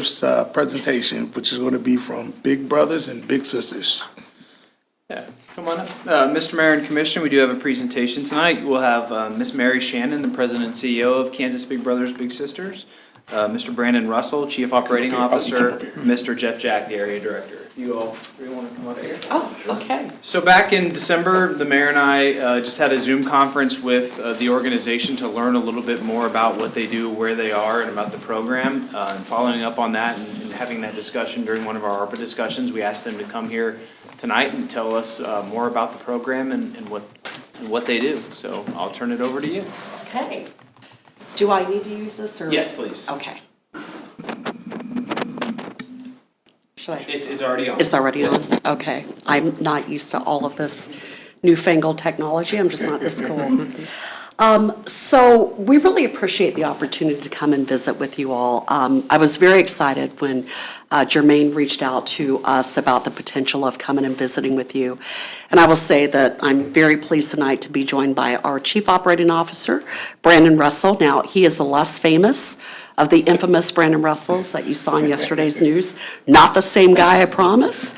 first presentation, which is going to be from Big Brothers and Big Sisters. Yeah, come on up. Mr. Mayor and Commissioner, we do have a presentation tonight. We'll have Ms. Mary Shannon, the President and CEO of Kansas Big Brothers Big Sisters, Mr. Brandon Russell, Chief Operating Officer, Mr. Jeff Jack, the Area Director. If you all really want to come up here. Oh, okay. So back in December, the mayor and I just had a Zoom conference with the organization to learn a little bit more about what they do, where they are, and about the program. And following up on that and having that discussion during one of our ARPA discussions, we asked them to come here tonight and tell us more about the program and what they do. So I'll turn it over to you. Okay. Do I need to use this or? Yes, please. Okay. Should I? It's already on. It's already on? Okay. I'm not used to all of this newfangled technology. I'm just not this cool. So we really appreciate the opportunity to come and visit with you all. I was very excited when Jermaine reached out to us about the potential of coming and visiting with you. And I will say that I'm very pleased tonight to be joined by our Chief Operating Officer, Brandon Russell. Now, he is the less famous of the infamous Brandon Russells that you saw in yesterday's news. Not the same guy, I promise.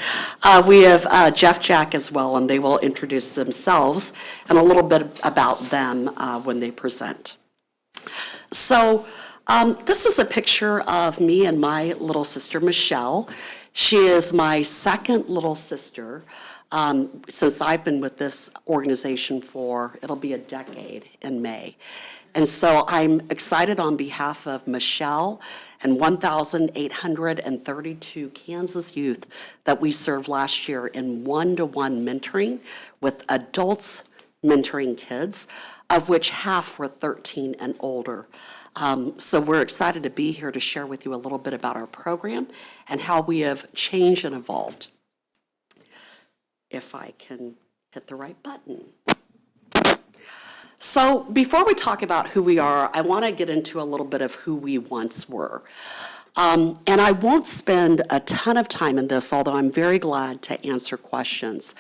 We have Jeff Jack as well, and they will introduce themselves and a little bit about them when they present. So this is a picture of me and my little sister, Michelle. She is my second little sister since I've been with this organization for, it'll be a decade in May. And so I'm excited on behalf of Michelle and 1,832 Kansas youth that we served last year in one-to-one mentoring with adults mentoring kids, of which half were 13 and older. So we're excited to be here to share with you a little bit about our program and how we have changed and evolved. If I can hit the right button. So before we talk about who we are, I want to get into a little bit of who we once were. And I won't spend a ton of time in this, although I'm very glad to answer questions.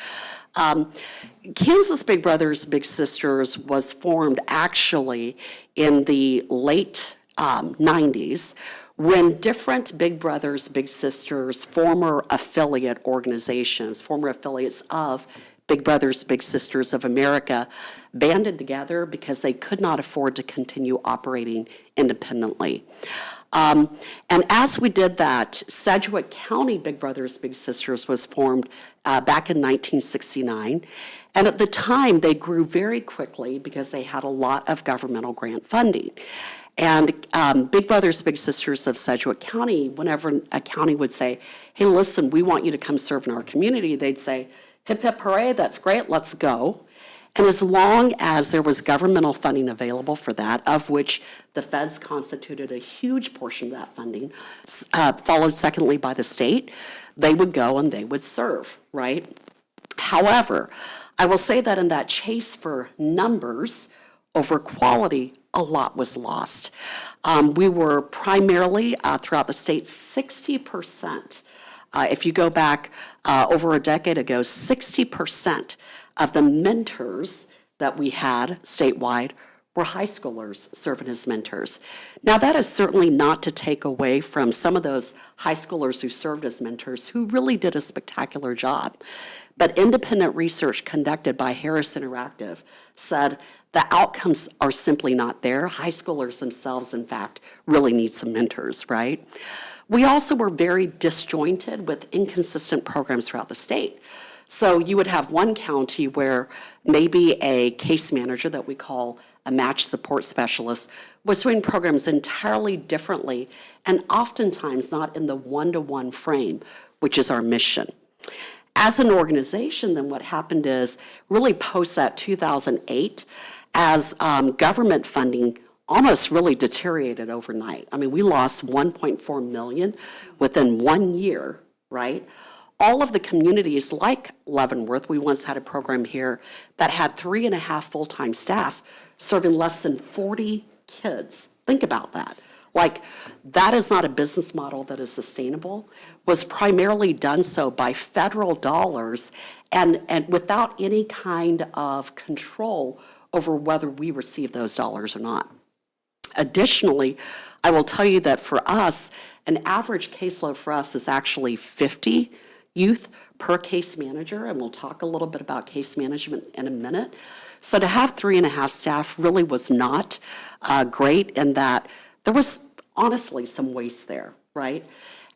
Kansas Big Brothers Big Sisters was formed actually in the late 90s when different Big Brothers Big Sisters, former affiliate organizations, former affiliates of Big Brothers Big Sisters of America, banded together because they could not afford to continue operating independently. And as we did that, Sedgwick County Big Brothers Big Sisters was formed back in 1969. And at the time, they grew very quickly because they had a lot of governmental grant funding. And Big Brothers Big Sisters of Sedgwick County, whenever a county would say, hey, listen, we want you to come serve in our community, they'd say, hip, hip, hooray, that's great, let's go. And as long as there was governmental funding available for that, of which the feds constituted a huge portion of that funding, followed secondly by the state, they would go and they would serve, right? However, I will say that in that chase for numbers over quality, a lot was lost. We were primarily, throughout the state, 60%. If you go back over a decade ago, 60% of the mentors that we had statewide were high schoolers serving as mentors. Now, that is certainly not to take away from some of those high schoolers who served as mentors who really did a spectacular job. But independent research conducted by Harris Interactive said the outcomes are simply not there. High schoolers themselves, in fact, really need some mentors, right? We also were very disjointed with inconsistent programs throughout the state. So you would have one county where maybe a case manager that we call a match support specialist was doing programs entirely differently and oftentimes not in the one-to-one frame, which is our mission. As an organization, then what happened is really post that 2008, as government funding almost really deteriorated overnight. I mean, we lost 1.4 million within 1 year, right? All of the communities like Leavenworth, we once had a program here that had 3.5 full-time staff serving less than 40 kids. Think about that. Like, that is not a business model that is sustainable, was primarily done so by federal dollars and without any kind of control over whether we receive those dollars or not. Additionally, I will tell you that for us, An average caseload for us is actually 50 youth per case manager, and we'll talk a little bit about case management in a minute. So to have 3.5 staff really was not great in that there was honestly some waste there, right?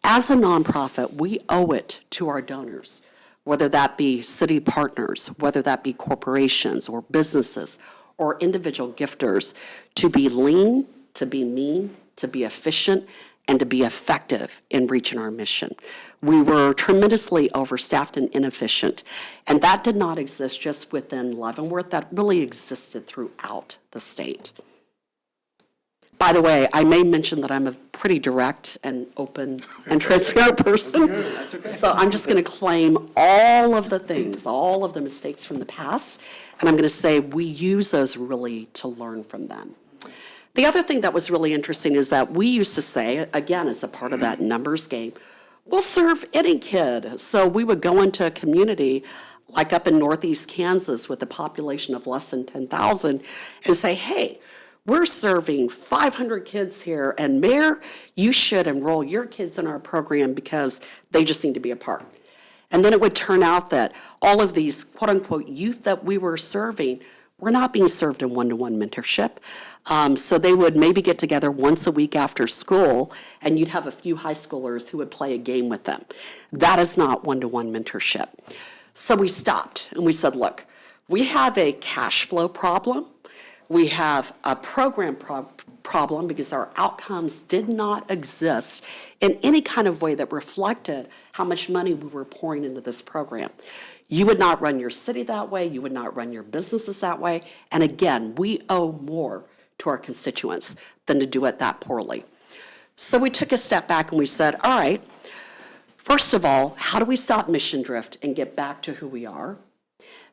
As a nonprofit, we owe it to our donors, whether that be city partners, whether that be corporations or businesses or individual gifters, to be lean, to be mean, to be efficient, and to be effective in reaching our mission. We were tremendously overstaffed and inefficient, and that did not exist just within Leavenworth, that really existed throughout the state. By the way, I may mention that I'm a pretty direct and open and transparent person. That's okay. So I'm just going to claim all of the things, all of the mistakes from the past, and I'm going to say we use those really to learn from them. The other thing that was really interesting is that we used to say, again, as a part of that numbers game, we'll serve any kid. So we would go into a community like up in Northeast Kansas with a population of less than 10,000 and say, hey, we're serving 500 kids here, and Mayor, you should enroll your kids in our program because they just need to be a part. And then it would turn out that all of these quote-unquote youth that we were serving were not being served in one-to-one mentorship. So they would maybe get together once a week after school, and you'd have a few high schoolers who would play a game with them. That is not one-to-one mentorship. So we stopped, and we said, look, we have a cash flow problem. We have a program problem because our outcomes did not exist in any kind of way that reflected how much money we were pouring into this program. You would not run your city that way. You would not run your businesses that way. And again, we owe more to our constituents than to do it that poorly. So we took a step back and we said, all right, first of all, how do we stop mission drift and get back to who we are?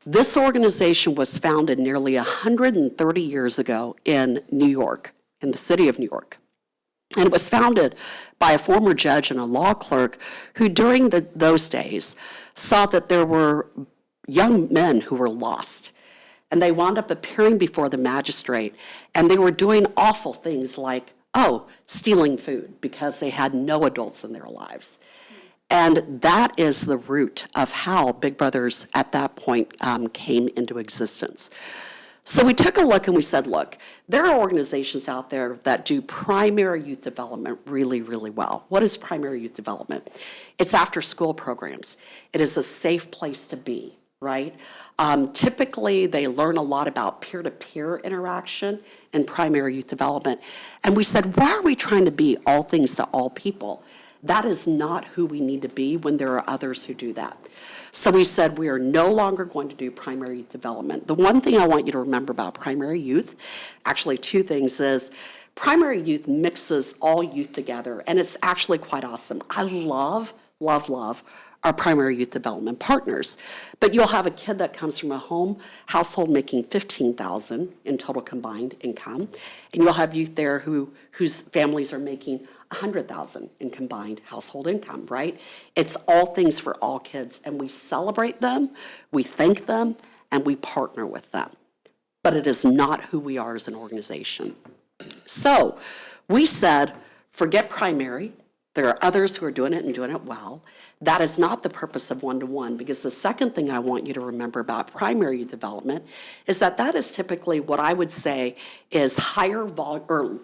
This organization was founded nearly 130 years ago in New York, in the city of New York. And it was founded by a former judge and a law clerk who during those days saw that there were young men who were lost. And they wound up appearing before the magistrate, and they were doing awful things like, stealing food because they had no adults in their lives. And that is the root of how Big Brothers at that point came into existence. So we took a look and we said, look, there are organizations out there that do primary youth development really, really well. What is primary youth development? It's after school programs. It is a safe place to be, right? Typically, they learn a lot about peer-to-peer interaction in primary youth development. And we said, why are we trying to be all things to all people? That is not who we need to be when there are others who do that. So we said we are no longer going to do primary youth development. The one thing I want you to remember about primary youth, actually two things, is primary youth mixes all youth together, and it's actually quite awesome. I love our primary youth development partners. But you'll have a kid that comes from a household making $15,000 in total combined income, and you'll have youth there whose families are making $100,000 in combined household income, right? It's all things for all kids, and we celebrate them, we thank them, and we partner with them. But it is not who we are as an organization. So we said, forget primary. There are others who are doing it and doing it well. That is not the purpose of one-to-one, because the second thing I want you to remember about primary development is that that is typically what I would say is higher volume,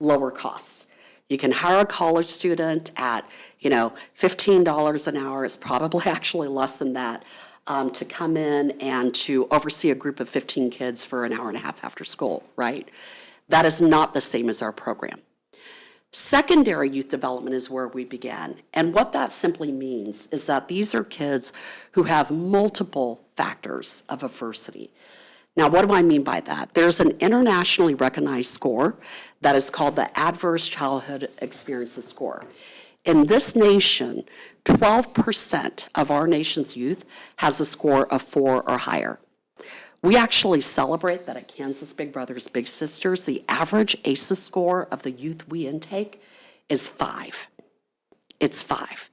lower cost. You can hire a college student at, $15 an hour. It's probably actually less than that, to come in and to oversee a group of 15 kids for an hour and a half after school, right? That is not the same as our program. Secondary youth development is where we began. And what that simply means is that these are kids who have multiple factors of adversity. Now, what do I mean by that? There's an internationally recognized score that is called the Adverse Childhood Experiences Score. In this nation, 12% of our nation's youth has a score of 4 or higher. We actually celebrate that at Kansas Big Brothers Big Sisters, the average ACEs score of the youth we intake is 5. It's 5.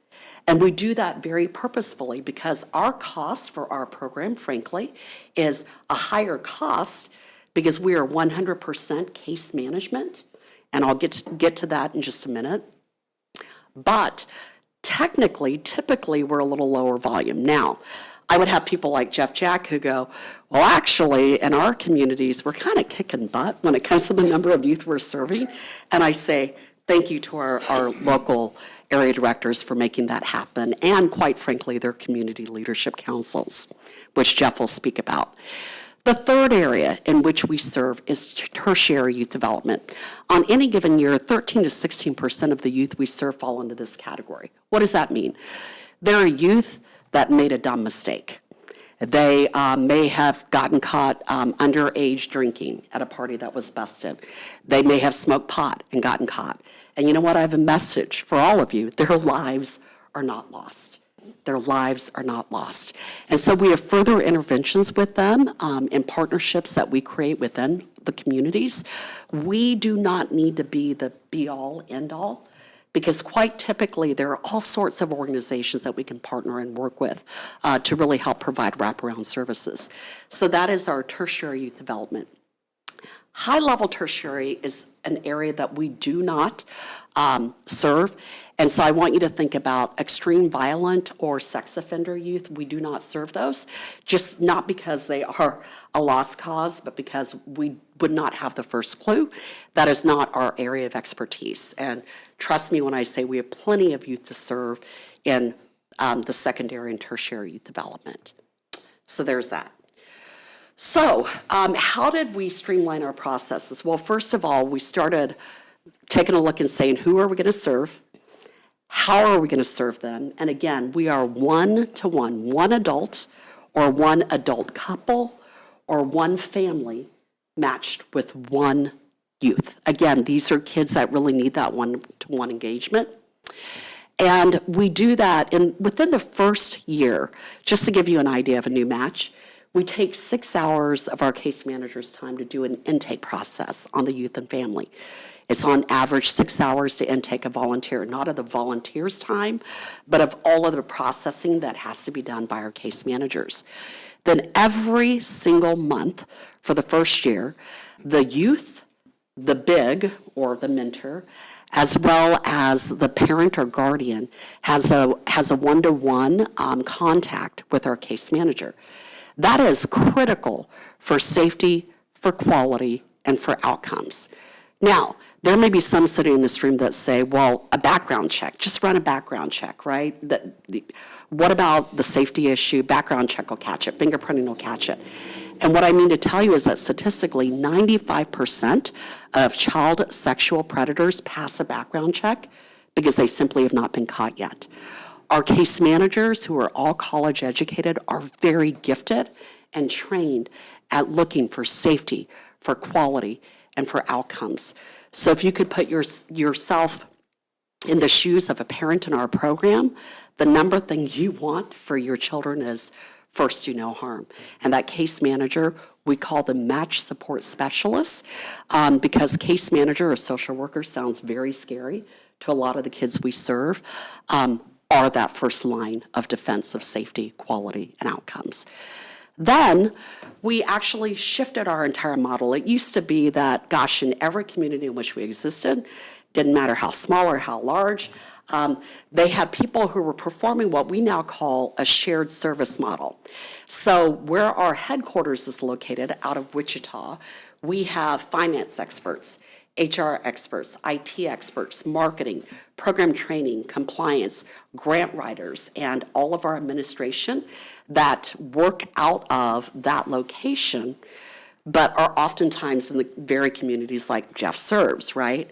And we do that very purposefully because our cost for our program, frankly, is a higher cost because we are 100% case management and I'll get to that in just a minute. But typically, we're a little lower volume. Now, I would have people like Jeff Jack who go, well, actually, in our communities, we're kind of kicking butt when it comes to the number of youth we're serving. And I say, thank you to our local area directors for making that happen, and quite frankly, their community leadership councils, which Jeff will speak about. The third area in which we serve is tertiary youth development. On any given year, 13 to 16% of the youth we serve fall into this category. What does that mean? There are youth that made a dumb mistake. They may have gotten caught underage drinking at a party that was busted. They may have smoked pot and gotten caught. And you know what? I have a message for all of you. Their lives are not lost. Their lives are not lost. And so we have further interventions with them in partnerships that we create within the communities. We do not need to be the be-all, end-all, because quite typically there are all sorts of organizations that we can partner and work with to really help provide wraparound services. So that is our tertiary youth development. High-level tertiary is an area that we do not serve, and so I want you to think about extreme violent or sex offender youth. We do not serve those, just not because they are a lost cause, but because we would not have the first clue. That is not our area of expertise, and trust me when I say we have plenty of youth to serve in the secondary and tertiary youth development. So there's that. So how did we streamline our processes? Well, first of all, we started taking a look and saying, who are we going to serve? How are we going to serve them? And again, we are one-to-one, one adult or one adult couple or one family matched with one youth. Again, these are kids that really need that one-to-one engagement. And we do that within the first year. Just to give you an idea of a new match, we take 6 hours of our case manager's time to do an intake process on the youth and family. It's on average 6 hours to intake a volunteer, not of the volunteer's time, but of all of the processing that has to be done by our case managers. Then every single month for the first year, the youth, the big or the mentor, as well as the parent or guardian has a one-to-one contact with our case manager. That is critical for safety, for quality, and for outcomes. Now, there may be some sitting in this room that say, well, a background check, just run a background check, right? What about the safety issue? Background check will catch it, fingerprinting will catch it. And what I mean to tell you is that statistically, 95% of child sexual predators pass a background check because they simply have not been caught yet. Our case managers, who are all college educated, are very gifted and trained at looking for safety, for quality, and for outcomes. So if you could put yourself in the shoes of a parent in our program, the number thing you want for your children is first, do no harm. And that case manager, we call them match support specialists, because case manager or social worker sounds very scary to a lot of the kids we serve. Are that first line of defense of safety, quality, and outcomes. Then we actually shifted our entire model. It used to be that, gosh, in every community in which we existed, didn't matter how small or how large, they had people who were performing what we now call a shared service model. So where our headquarters is located out of Wichita, we have finance experts, HR experts, IT experts, marketing, program training, compliance, grant writers, and all of our administration that work out of that location, but are oftentimes in the very communities like Jeff serves, right?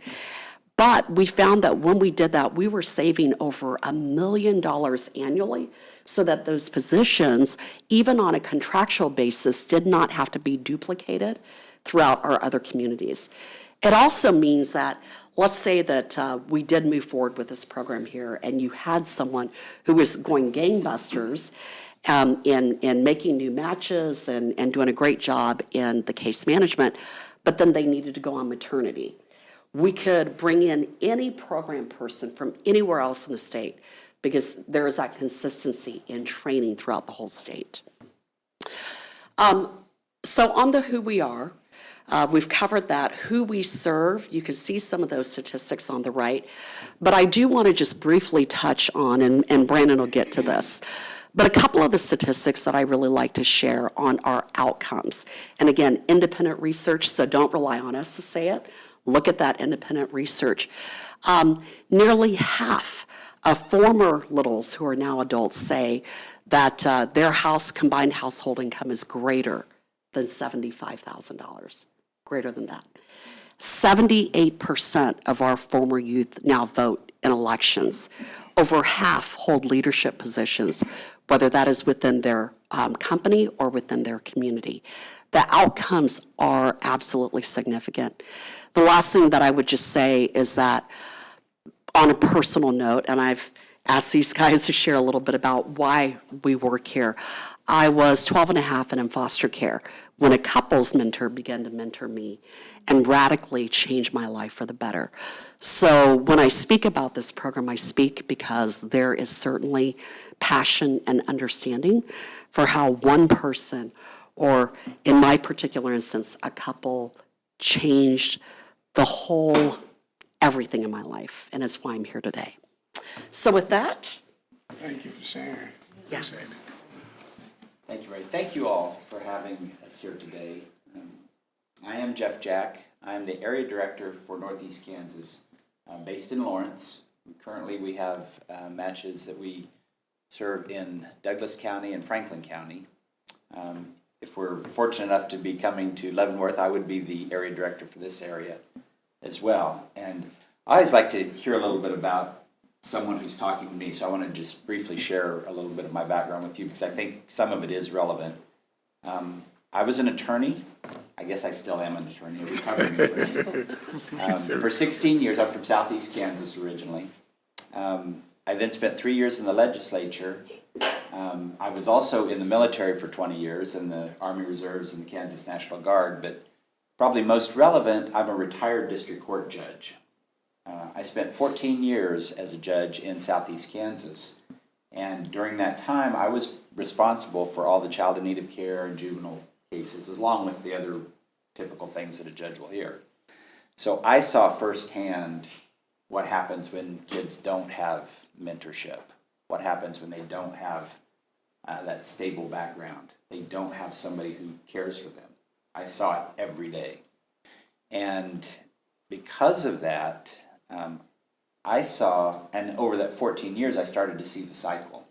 But we found that when we did that, we were saving over $1 million annually so that those positions, even on a contractual basis, did not have to be duplicated throughout our other communities. It also means that, let's say that we did move forward with this program here and you had someone who was going gangbusters in making new matches and doing a great job in the case management, but then they needed to go on maternity. We could bring in any program person from anywhere else in the state because there is that consistency in training throughout the whole state. So on the who we are, We've covered that. Who we serve, you can see some of those statistics on the right. But I do want to just briefly touch on, and Brandon will get to this, but a couple of the statistics that I really like to share on our outcomes. And again, independent research, so don't rely on us to say it. Look at that independent research. Nearly half of former littles who are now adults say that their combined household income is greater than $75,000, greater than that. 78% of our former youth now vote in elections. Over half hold leadership positions, whether that is within their company or within their community. The outcomes are absolutely significant. The last thing that I would just say is that on a personal note, and I've asked these guys to share a little bit about why we work here. I was 12 and a half and in foster care when a couples mentor began to mentor me and radically change my life for the better. So when I speak about this program, I speak because there is certainly passion and understanding for how one person, or in my particular instance, a couple, changed the whole everything in my life, and it's why I'm here today. So with that, Thank you for sharing. yes. Thank you, Ray. Thank you all for having us here today. I am Jeff Jack. I am the Area Director for Northeast Kansas, based in Lawrence. Currently, we have matches that we serve in Douglas County and Franklin County. If we're fortunate enough to be coming to Leavenworth, I would be the Area Director for this area as well. And I always like to hear a little bit about someone who's talking to me, so I want to just briefly share a little bit of my background with you because I think some of it is relevant. I was an attorney. I guess I still am an attorney, a recovering attorney. For 16 years, I'm from Southeast Kansas originally. I then spent 3 years in the legislature. I was also in the military for 20 years in the Army Reserves and the Kansas National Guard, but probably most relevant, I'm a retired district court judge. I spent 14 years as a judge in Southeast Kansas, and during that time, I was responsible for all the child in need of care and juvenile cases, along with the other typical things that a judge will hear. So I saw firsthand what happens when kids don't have mentorship, what happens when they don't have that stable background, they don't have somebody who cares for them. I saw it every day. And because of that, I saw, and over that 14 years, I started to see the cycle.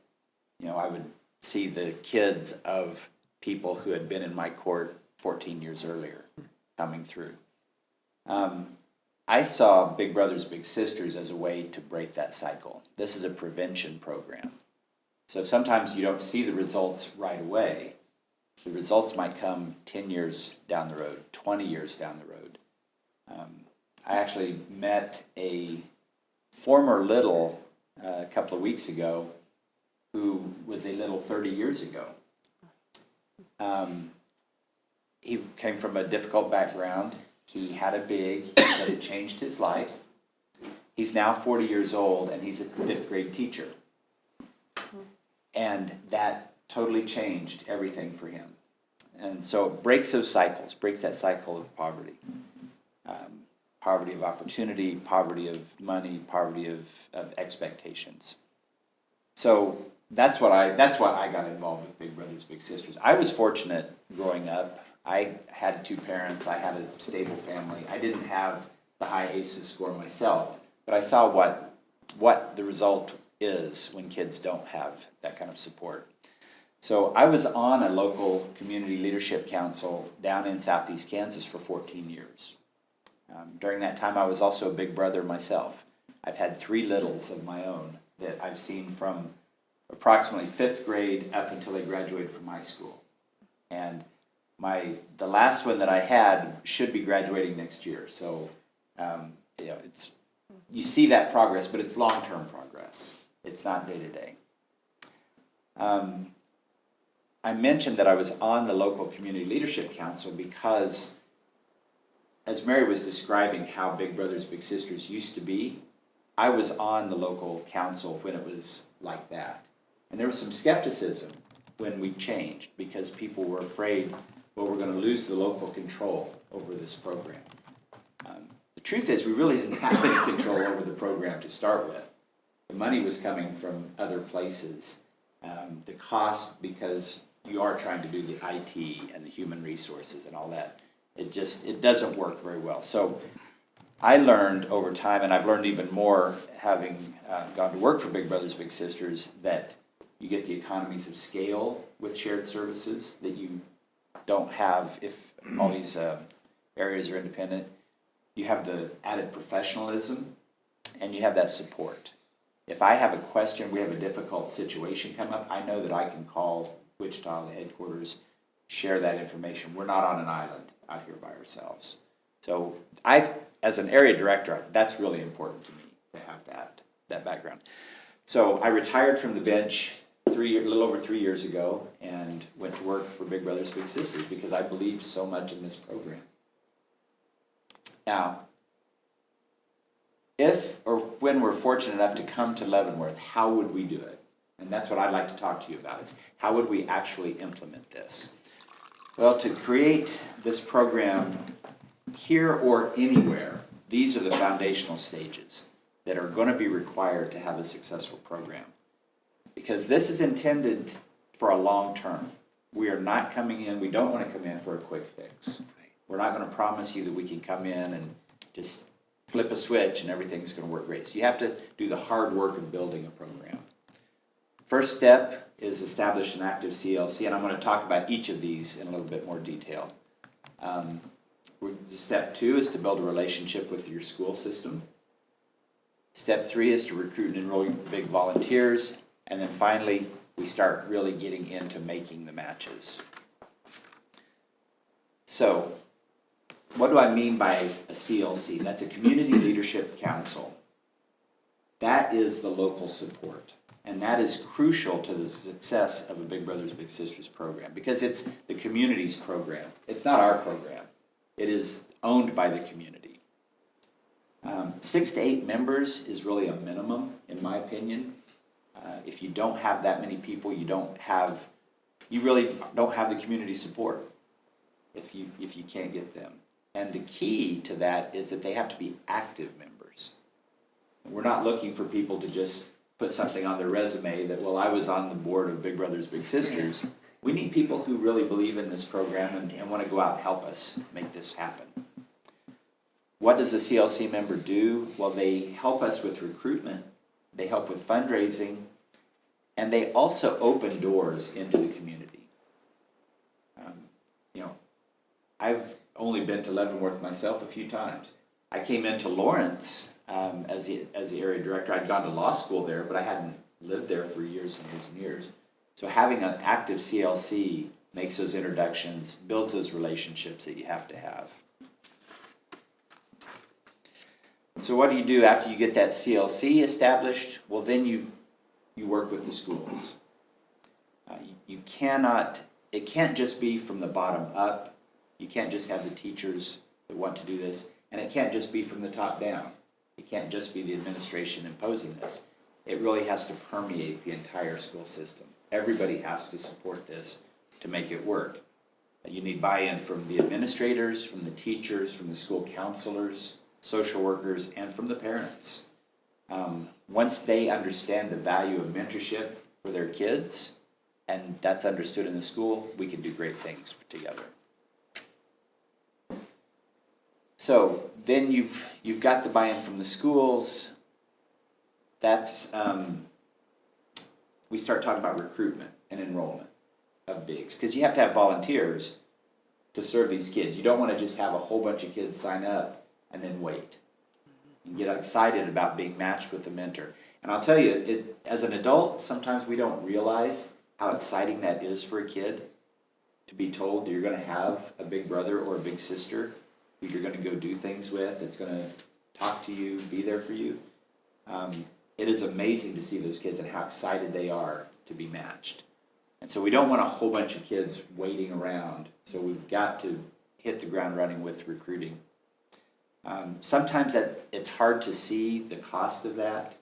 You know, I would see the kids of people who had been in my court 14 years earlier coming through. I saw Big Brothers Big Sisters as a way to break that cycle. This is a prevention program. So sometimes you don't see the results right away. The results might come 10 years down the road, 20 years down the road. I actually met a former little a couple of weeks ago who was a little 30 years ago. He came from a difficult background. He had a big that it changed his life. He's now 40 years old and he's a 5th grade teacher. And that totally changed everything for him. And so it breaks those cycles, breaks that cycle of poverty. Poverty of opportunity, poverty of money, poverty of expectations. So that's why I got involved with Big Brothers Big Sisters. I was fortunate growing up. I had 2 parents. I had a stable family. I didn't have the high ACEs score myself, but I saw what the result is when kids don't have that kind of support. So I was on a local community leadership council down in Southeast Kansas for 14 years. During that time, I was also a big brother myself. I've had 3 littles of my own that I've seen from approximately 5th grade up until they graduated from high school. And the last one that I had should be graduating next year. So you see that progress, but it's long-term progress. It's not day-to-day. I mentioned that I was on the local community leadership council because, as Mary was describing how Big Brothers Big Sisters used to be, I was on the local council when it was like that. And there was some skepticism when we changed because people were afraid well, we're gonna lose the local control over this program. The truth is, we really didn't have any control over the program to start with. The money was coming from other places. The cost, because you are trying to do the IT and the human resources and all that, it doesn't work very well. So I learned over time, and I've learned even more having gone to work for Big Brothers Big Sisters, that you get the economies of scale with shared services that you don't have if all these areas are independent. You have the added professionalism, and you have that support. If I have a question, we have a difficult situation come up, I know that I can call Wichita, the headquarters, share that information. We're not on an island out here by ourselves. So as an area director, that's really important to me to have that background. So I retired from the bench a little over 3 years ago and went to work for Big Brothers Big Sisters because I believed so much in this program. Now, if or when we're fortunate enough to come to Leavenworth, how would we do it? And that's what I'd like to talk to you about, is how would we actually implement this? Well, to create this program here or anywhere, these are the foundational stages that are going to be required to have a successful program. Because this is intended for a long term. We are not coming in, we don't want to come in for a quick fix. We're not going to promise you that we can come in and just flip a switch and everything's going to work great. So you have to do the hard work of building a program. First step is establish an active CLC, and I'm going to talk about each of these in a little bit more detail. Step 2 is to build a relationship with your school system. Step 3 is to recruit and enroll big volunteers. And then finally, we start really getting into making the matches. So, what do I mean by a CLC? That's a Community Leadership Council. That is the local support. And that is crucial to the success of a Big Brothers Big Sisters program, because it's the community's program. It's not our program. It is owned by the community. 6 to 8 members is really a minimum, in my opinion. If you don't have that many people, you really don't have the community support if you can't get them. And the key to that is that they have to be active members. We're not looking for people to just put something on their resume that, well, I was on the board of Big Brothers Big Sisters. We need people who really believe in this program and want to go out and help us make this happen. What does a CLC member do? Well, they help us with recruitment, they help with fundraising, and they also open doors into the community. I've only been to Leavenworth myself a few times. I came into Lawrence as the area director. I'd gone to law school there, but I hadn't lived there for years and years and years. So having an active CLC makes those introductions, builds those relationships that you have to have. So what do you do after you get that CLC established? Well, then you work with the schools. It can't just be from the bottom up. You can't just have the teachers that want to do this, and it can't just be from the top down. It can't just be the administration imposing this. It really has to permeate the entire school system. Everybody has to support this to make it work. You need buy-in from the administrators, from the teachers, from the school counselors, social workers, and from the parents. Once they understand the value of mentorship for their kids, and that's understood in the school, we can do great things together. So then you've got the buy-in from the schools. That's we start talking about recruitment and enrollment of bigs, because you have to have volunteers to serve these kids. You don't want to just have a whole bunch of kids sign up and then wait. You get excited about being matched with a mentor. And I'll tell you, as an adult, sometimes we don't realize how exciting that is for a kid to be told that you're going to have a big brother or a big sister who you're going to go do things with, that's going to talk to you, be there for you. It is amazing to see those kids and how excited they are to be matched. And so we don't want a whole bunch of kids waiting around. So we've got to hit the ground running with recruiting. Sometimes it's hard to see the cost of that.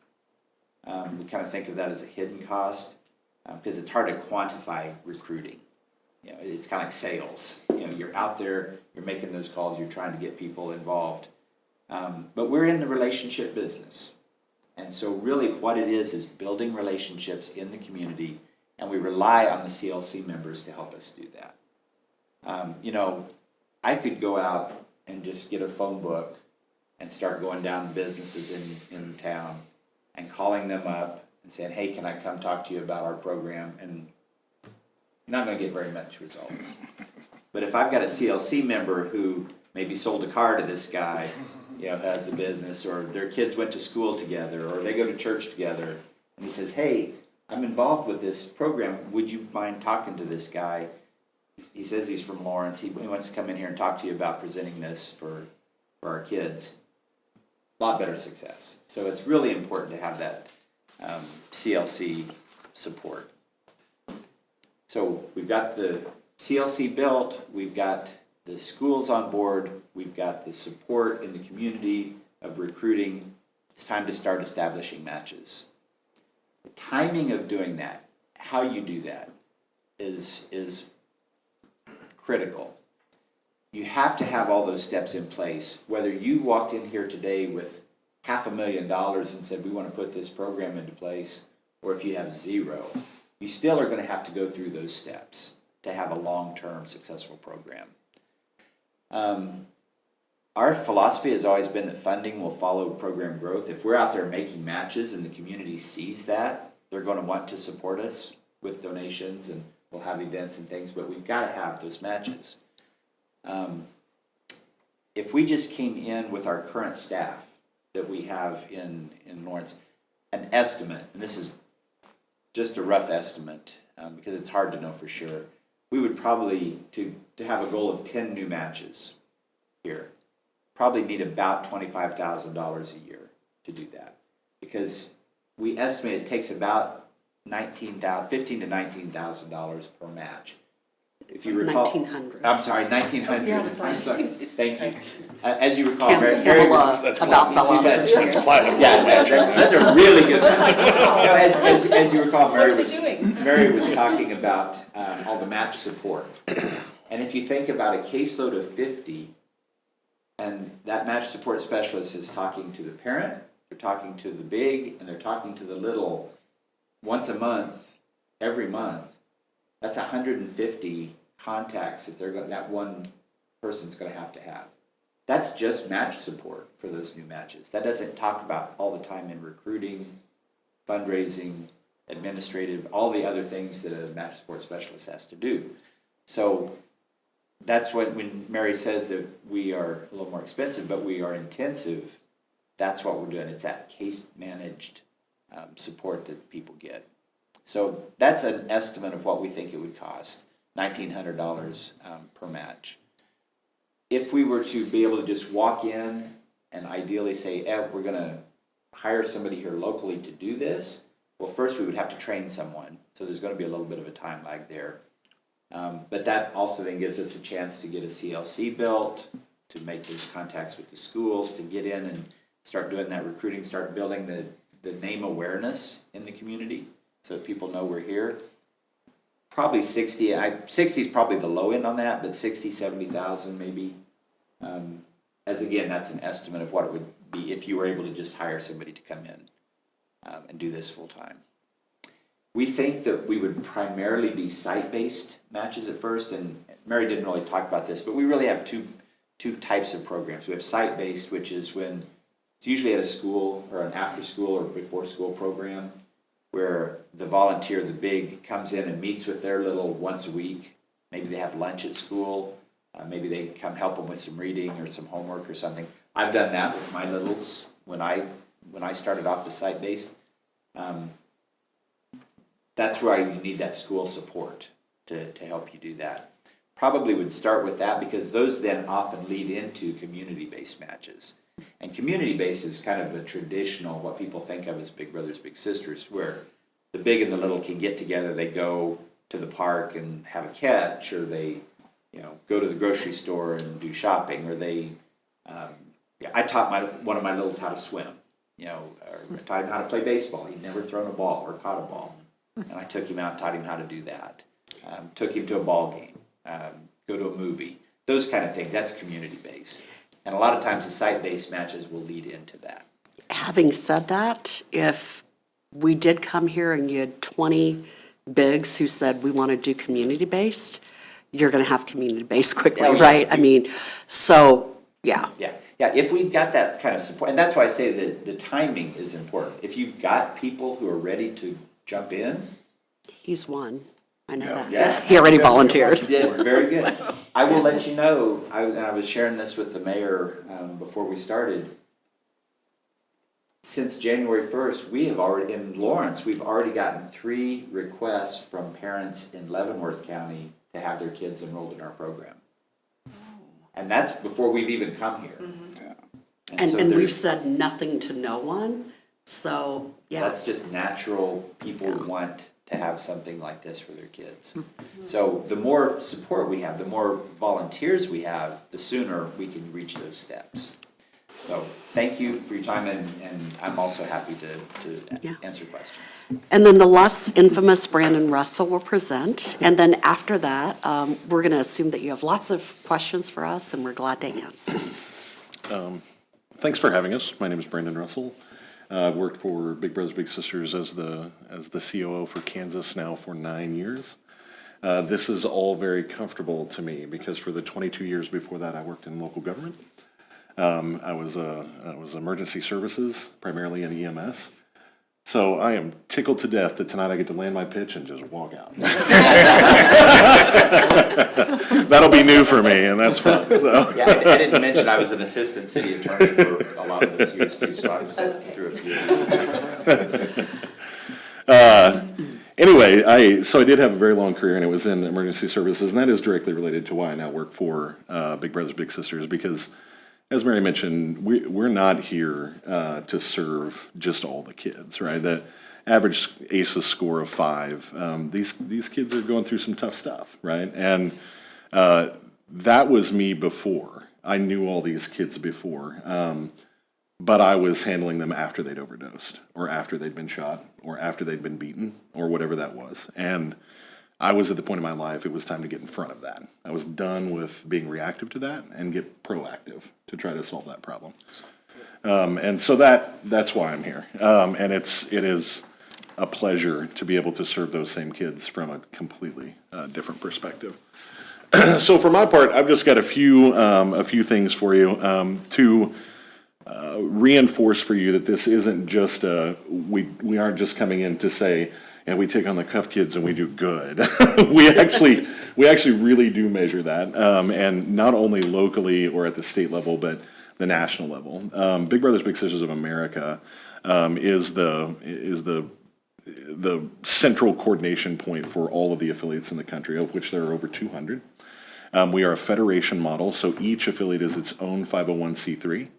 We kind of think of that as a hidden cost because it's hard to quantify recruiting. You know, it's kind of like sales. You know, you're out there, you're making those calls, you're trying to get people involved. But we're in the relationship business. And so really what it is building relationships in the community, and we rely on the CLC members to help us do that. You know, I could go out and just get a phone book and start going down to businesses in town and calling them up and saying, hey, can I come talk to you about our program? And you're not going to get very much results. But if I've got a CLC member who maybe sold a car to this guy, you know, has a business, or their kids went to school together, or they go to church together, and he says, hey, I'm involved with this program, would you mind talking to this guy? He says he's from Lawrence, he wants to come in here and talk to you about presenting this for our kids. A lot better success. So it's really important to have that CLC support. So we've got the CLC built, we've got the schools on board, we've got the support in the community of recruiting. It's time to start establishing matches. The timing of doing that, how you do that, is critical. You have to have all those steps in place. Whether you walked in here today with $500,000 and said, we want to put this program into place, or if you have zero, you still are going to have to go through those steps to have a long-term successful program. Our philosophy has always been that funding will follow program growth. If we're out there making matches and the community sees that, they're going to want to support us with donations, and we'll have events and things, but we've got to have those matches. If we just came in with our current staff that we have in Lawrence, an estimate, and this is just a rough estimate because it's hard to know for sure, we would probably, to have a goal of 10 new matches here, probably need about $25,000 a year to do that, because we estimate it takes about $15,000 to $19,000 per match. If you recall, 1,900. I'm sorry, 1,900. Yeah, I was like- I'm sorry. Thank you. As you recall, Kim, Mary was about fell out of That's the platinum. yeah, that's a really good one. wow. As you recall, What are they doing? Mary was talking about all the match support. And if you think about a caseload of 50, and that match support specialist is talking to the parent, they're talking to the big, and they're talking to the little once a month, every month, that's 150 contacts that that one person's going to have. That's just match support for those new matches. That doesn't talk about all the time in recruiting, fundraising, administrative, all the other things that a match support specialist has to do. So that's when Mary says that we are a little more expensive, but we are intensive, that's what we're doing. It's that case managed support that people get. So that's an estimate of what we think it would cost, $1,900 per match. If we were to be able to just walk in and ideally say, we're going to hire somebody here locally to do this, well, first we would have to train someone. So there's going to be a little bit of a time lag there. But that also then gives us a chance to get a CLC built, to make those contacts with the schools, to get in and start doing that recruiting, start building the name awareness in the community so that people know we're here. Probably 60 is probably the low end on that, but 60, 70,000 maybe. As again, that's an estimate of what it would be if you were able to just hire somebody to come in and do this full time. We think that we would primarily be site-based matches at first, and Mary didn't really talk about this, but we really have two types of programs. We have site-based, which is when it's usually at a school or an after-school or before-school program, where the volunteer, the big, comes in and meets with their little once a week. Maybe they have lunch at school. Maybe they come help them with some reading or some homework or something. I've done that with my littles when I started off as site-based. That's where you need that school support to help you do that. Probably would start with that because those then often lead into community-based matches. And community-based is kind of a traditional, what people think of as Big Brothers, Big Sisters, where the big and the little can get together, they go to the park and have a catch, or they go to the grocery store and do shopping, or they, I taught one of my littles how to swim, or I taught him how to play baseball. He'd never thrown a ball or caught a ball. And I took him out and taught him how to do that. took him to a ball game, go to a movie, those kind of things. That's community-based. And a lot of times the site-based matches will lead into that. Having said that, if we did come here and you had 20 bigs who said, we want to do community-based, you're going to have community-based quickly, Oh, yeah. right? I mean, so, yeah. Yeah, if we've got that kind of support, and that's why I say that the timing is important. If you've got people who are ready to jump in, He's one. I know that. Yeah. He already volunteered. yeah, very good. I will let you know, and I was sharing this with the mayor before we started. Since January 1st, we have already, in Lawrence, we've already gotten 3 requests from parents in Leavenworth County to have their kids enrolled in our program. And that's before we've even come here. And so we've there's- said nothing to no one, so, yeah. That's just natural. People want to have something like this for their kids. Mm-hmm. So the more support we have, the more volunteers we have, the sooner we can reach those steps. So thank you for your time, and I'm also happy to Yeah. answer questions. And then the less infamous Brandon Russell will present, and then after that, we're going to assume that you have lots of questions for us, and we're glad to answer. Thanks for having us. My name is Brandon Russell. I've worked for Big Brothers Big Sisters as the COO for Kansas now for 9 years. This is all very comfortable to me because for the 22 years before that, I worked in local government. I was emergency services, primarily in EMS. So I am tickled to death that tonight I get to land my pitch and just walk out. That'll be new for me, and that's fun. So. Yeah, I didn't mention I was an assistant city attorney for a lot of those years too, so I've sat through a few of these. Anyway, I did have a very long career, and it was in emergency services, and that is directly related to why I now work for Big Brothers Big Sisters, because as Mary mentioned, we're not here to serve just all the kids, right? The average ACEs score of 5. These kids are going through some tough stuff, right? And that was me before. I knew all these kids before, but I was handling them after they'd overdosed, or after they'd been shot, or after they'd been beaten, or whatever that was. And I was at the point in my life, it was time to get in front of that. I was done with being reactive to that and get proactive to try to solve that problem. And so that's why I'm here. And it is a pleasure to be able to serve those same kids from a completely different perspective. So for my part, I've just got a few things for you to reinforce for you that this isn't just we aren't just coming in to say, and we take on the cuff kids and we do good. we actually really do measure that, and not only locally or at the state level, but the national level. Big Brothers Big Sisters of America is the central coordination point for all of the affiliates in the country, of which there are over 200. We are a federation model, so each affiliate is its own 501c3.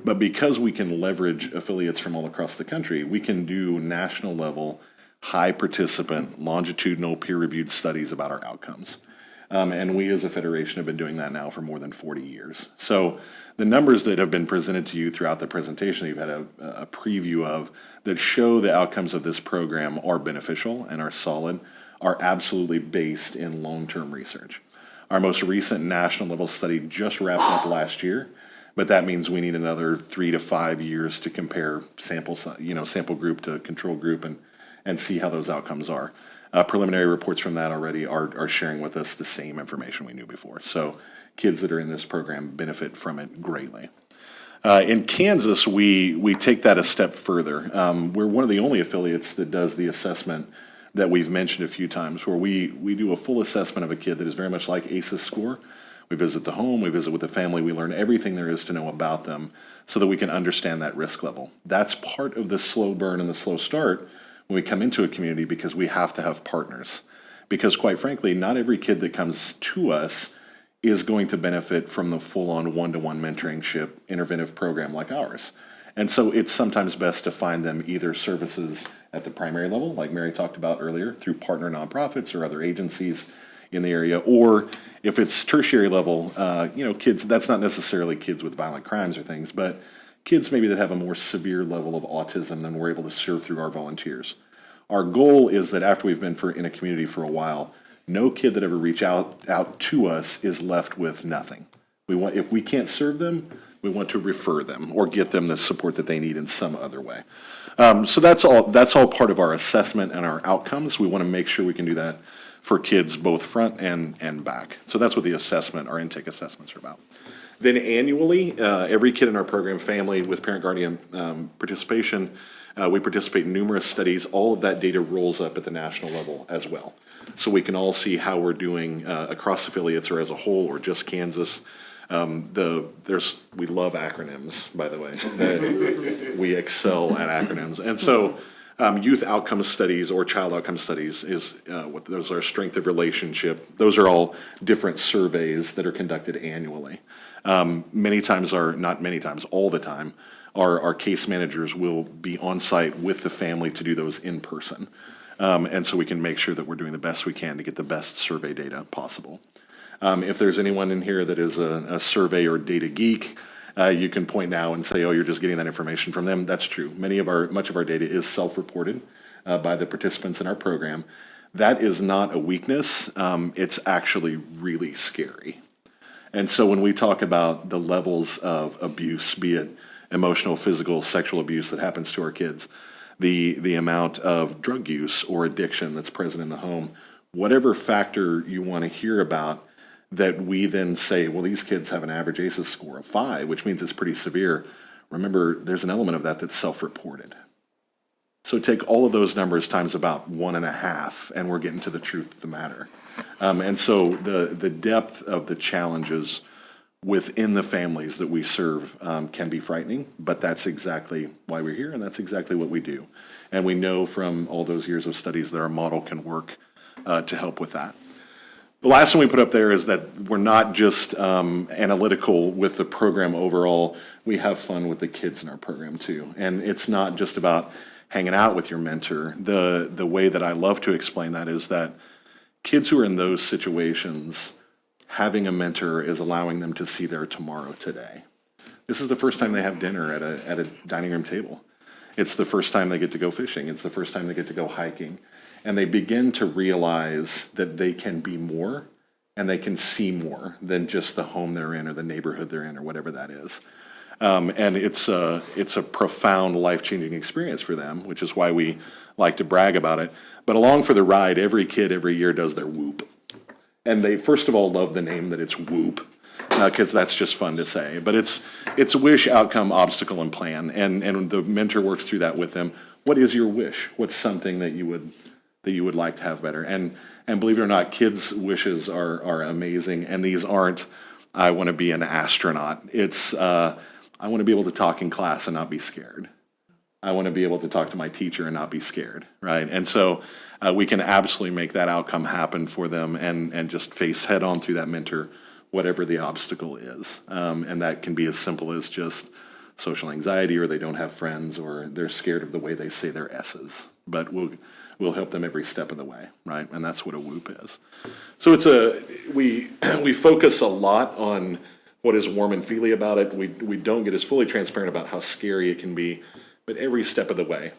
But because we can leverage affiliates from all across the country, we can do national level, high participant, longitudinal peer-reviewed studies about our outcomes. And we as a federation have been doing that now for more than 40 years. So the numbers that have been presented to you throughout the presentation, you've had a preview of, that show the outcomes of this program are beneficial and are solid, are absolutely based in long-term research. Our most recent national level study just wrapped up last year, but that means we need another 3 to 5 years to compare sample group to control group and see how those outcomes are. Preliminary reports from that already are sharing with us the same information we knew before. So kids that are in this program benefit from it greatly. In Kansas, we take that a step further. We're one of the only affiliates that does the assessment that we've mentioned a few times, where we do a full assessment of a kid that is very much like ACEs score. We visit the home, we visit with the family, we learn everything there is to know about them so that we can understand that risk level. That's part of the slow burn and the slow start when we come into a community, because we have to have partners. Because quite frankly, not every kid that comes to us is going to benefit from the full-on one-to-one mentoringship interventive program like ours. And so it's sometimes best to find them either services at the primary level, like Mary talked about earlier, through partner nonprofits or other agencies in the area, or if it's tertiary level, kids, that's not necessarily kids with violent crimes or things, but kids maybe that have a more severe level of autism than we're able to serve through our volunteers. Our goal is that after we've been in a community for a while, no kid that ever reach out to us is left with nothing. If we can't serve them, we want to refer them or get them the support that they need in some other way. So that's all part of our assessment and our outcomes. We want to make sure we can do that for kids both front and back. So that's what our intake assessments are about. Then annually, every kid in our program, family with parent-guardian participation, we participate in numerous studies. All of that data rolls up at the national level as well. So we can all see how we're doing across affiliates or as a whole or just Kansas. We love acronyms, by the way. We excel at acronyms. And so youth outcome studies or child outcome studies those are strength of relationship. Those are all different surveys that are conducted annually. All the time, our case managers will be on site with the family to do those in person. And so we can make sure that we're doing the best we can to get the best survey data possible. If there's anyone in here that is a survey or data geek, you can point now and say, oh, you're just getting that information from them. That's true. Much of our data is self-reported by the participants in our program. That is not a weakness. It's actually really scary. And so when we talk about the levels of abuse, be it emotional, physical, sexual abuse that happens to our kids, the amount of drug use or addiction that's present in the home, whatever factor you want to hear about, that we then say, well, these kids have an average ACEs score of 5, which means it's pretty severe. Remember, there's an element of that that's self-reported. So take all of those numbers times about 1.5, and we're getting to the truth of the matter. And so the depth of the challenges within the families that we serve can be frightening, but that's exactly why we're here, and that's exactly what we do. And we know from all those years of studies that our model can work to help with that. The last one we put up there is that we're not just analytical with the program overall. We have fun with the kids in our program too. And it's not just about hanging out with your mentor. The way that I love to explain that is that kids who are in those situations, having a mentor is allowing them to see their tomorrow today. This is the first time they have dinner at a dining room table. It's the first time they get to go fishing. It's the first time they get to go hiking. And they begin to realize that they can be more and they can see more than just the home they're in or the neighborhood they're in or whatever that is. And it's a profound, life-changing experience for them, which is why we like to brag about it. But along for the ride, every kid every year does their WHOOP. And they, first of all, love the name that it's WHOOP, because that's just fun to say. But it's wish, outcome, obstacle, and plan. And the mentor works through that with them. What is your wish? What's something that you would like to have better? And believe it or not, kids' wishes are amazing. And these aren't, I want to be an astronaut. It's, I want to be able to talk in class and not be scared. I want to be able to talk to my teacher and not be scared, right? And so we can absolutely make that outcome happen for them and just face head on through that mentor, whatever the obstacle is. And that can be as simple as just social anxiety, or they don't have friends, or they're scared of the way they say their S's. But we'll help them every step of the way, right? And that's what a WHOOP is. So we focus a lot on what is warm and feely about it. We don't get as fully transparent about how scary it can be, but every step of the way,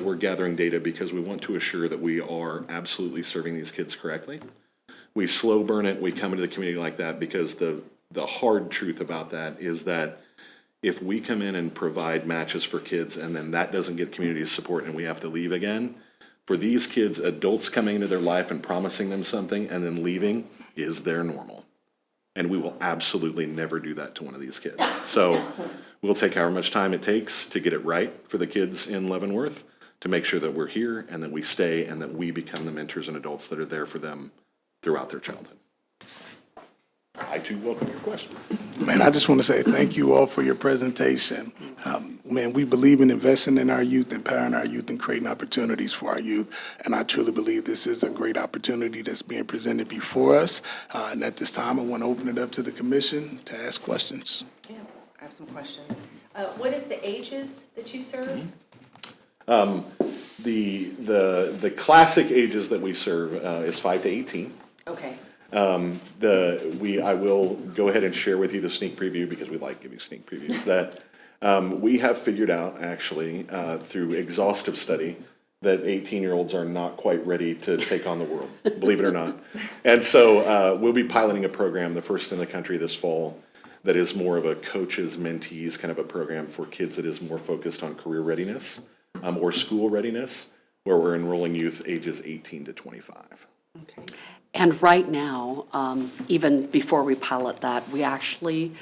we're gathering data because we want to assure that we are absolutely serving these kids correctly. We slow burn it. We come into the community like that because the hard truth about that is that if we come in and provide matches for kids and then that doesn't get community support and we have to leave again, for these kids, adults coming into their life and promising them something and then leaving is their normal. And we will absolutely never do that to one of these kids. So we'll take however much time it takes to get it right for the kids in Leavenworth, to make sure that we're here and that we stay and that we become the mentors and adults that are there for them throughout their childhood. I too welcome your questions. Man, I just want to say thank you all for your presentation. Man, we believe in investing in our youth, empowering our youth, and creating opportunities for our youth. And I truly believe this is a great opportunity that's being presented before us. And at this time, I want to open it up to the commission to ask questions. Yeah, I have some questions. What is the ages that you serve? The classic ages that we serve is 5 to 18. Okay. I will go ahead and share with you the sneak preview because we like giving sneak previews that we have figured out actually through exhaustive study that 18-year-olds are not quite ready to take on the world, believe it or not. And so we'll be piloting a program, the first in the country this fall, that is more of a coaches, mentees kind of a program for kids that is more focused on career readiness or school readiness, where we're enrolling youth ages 18 to 25. Okay. And right now, even before we pilot that, we actually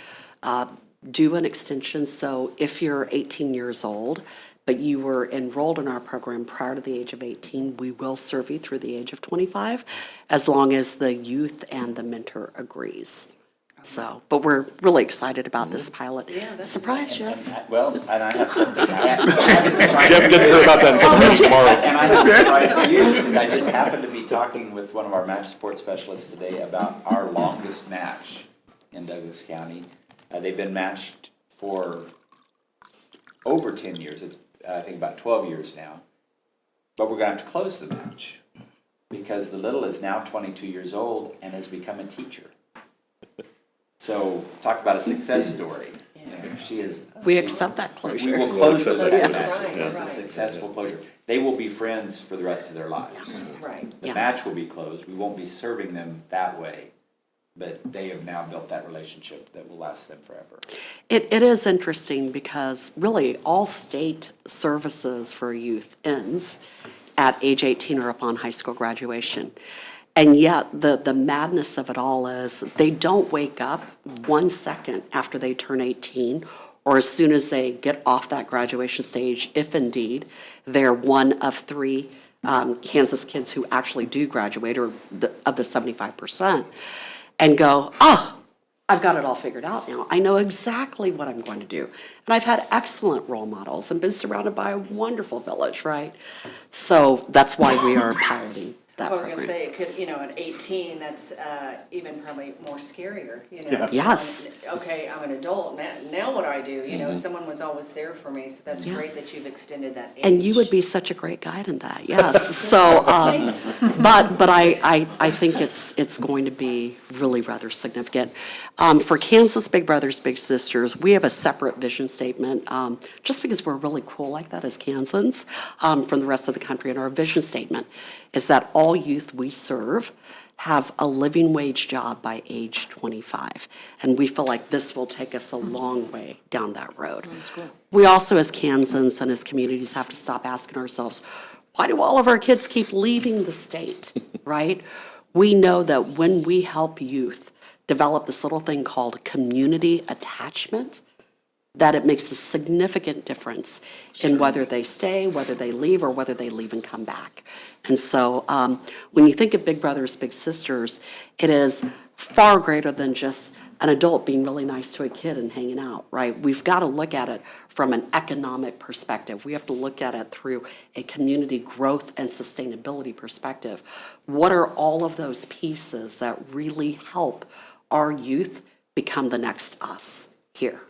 do an extension. So if you're 18 years old, but you were enrolled in our program prior to the age of 18, we will serve you through the age of 25, as long as the youth and the mentor agrees. So, but we're really excited about this pilot. Yeah, that's Surprise, And Jeff. and I have something, I have a surprise. Jeff didn't hear about that until tomorrow. And I have a surprise for you, because I just happened to be talking with one of our match support specialists today about our longest match in Douglas County. They've been matched for over 10 years. It's, I think, about 12 years now. But we're gonna have to close the match, because the little is now 22 years old and has become a teacher. So, talk about a success story. You know, she is. We she- accept that We closure. will close those Yes. matches. Right, It's a right. successful closure. They will be friends for the rest of their lives. Right. The Yeah. match will be closed. We won't be serving them that way, but they have now built that relationship that will last them forever. It is interesting because really all state services for youth ends at age 18 or upon high school graduation. And yet the madness of it all is they don't wake up 1 second after they turn 18 or as soon as they get off that graduation stage, if indeed they're one of 3 Kansas kids who actually do graduate, or of the 75%, and go, oh, I've got it all figured out now. I know exactly what I'm going to do. And I've had excellent role models and been surrounded by a wonderful village, right? So that's why we are piloting that I was gonna program. say, it could, at 18, that's even probably more scarier, you know? Yes. Okay, I'm an adult, now what do I do? Someone was always there for me, so that's Yeah. great that you've extended that age. And you would be such a great guide in that, yes. So, but I think it's going to be really rather significant. For Kansas Big Brothers Big Sisters, we have a separate vision statement, just because we're really cool like that as Kansans from the rest of the country. And our vision statement is that all youth we serve have a living wage job by age 25. And we feel like this will take us a long way down that road. We also, as Kansans and as communities, have to stop asking ourselves, why do all of our kids keep leaving the state, right? We know that when we help youth develop this little thing called community attachment, that it makes a significant difference in whether they stay, whether they leave, or whether they leave and come back. And so when you think of Big Brothers Big Sisters, it is far greater than just an adult being really nice to a kid and hanging out, right? We've got to look at it from an economic perspective. We have to look at it through a community growth and sustainability perspective. What are all of those pieces that really help our youth become the next us here?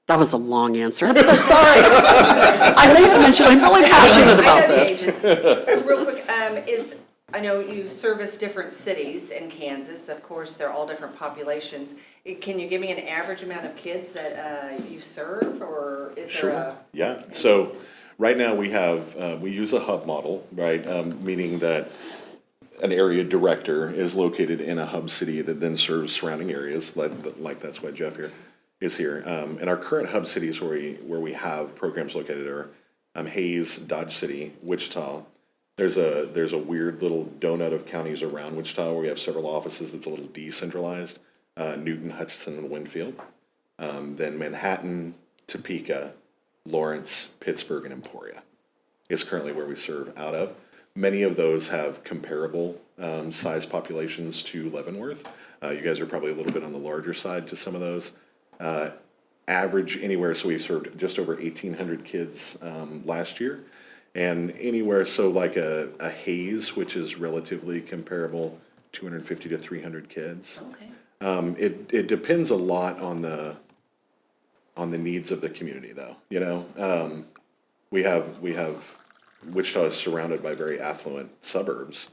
That was a long answer. I'm so sorry. I may have mentioned I'm really passionate about I know the this. ages. Real quick, I know you service different cities in Kansas. Of course, they're all different populations. Can you give me an average amount of kids that you serve, or is there a? Yeah, so right now we have, we use a hub model, right? Meaning that an area director is located in a hub city that then serves surrounding areas, like that's why Jeff here is here. And our current hub cities where we have programs located are Hayes, Dodge City, Wichita. There's a weird little donut of counties around Wichita where we have several offices that's a little decentralized. Newton, Hutchinson, and Winfield. Then Manhattan, Topeka, Lawrence, Pittsburgh, and Emporia is currently where we serve out of. Many of those have comparable size populations to Leavenworth. You guys are probably a little bit on the larger side to some of those. Average anywhere, so we served just over 1,800 kids last year. And anywhere, so like a Hayes, which is relatively comparable, 250 to 300 kids. Okay. It depends a lot on the needs of the community, though. We have Wichita is surrounded by very affluent suburbs,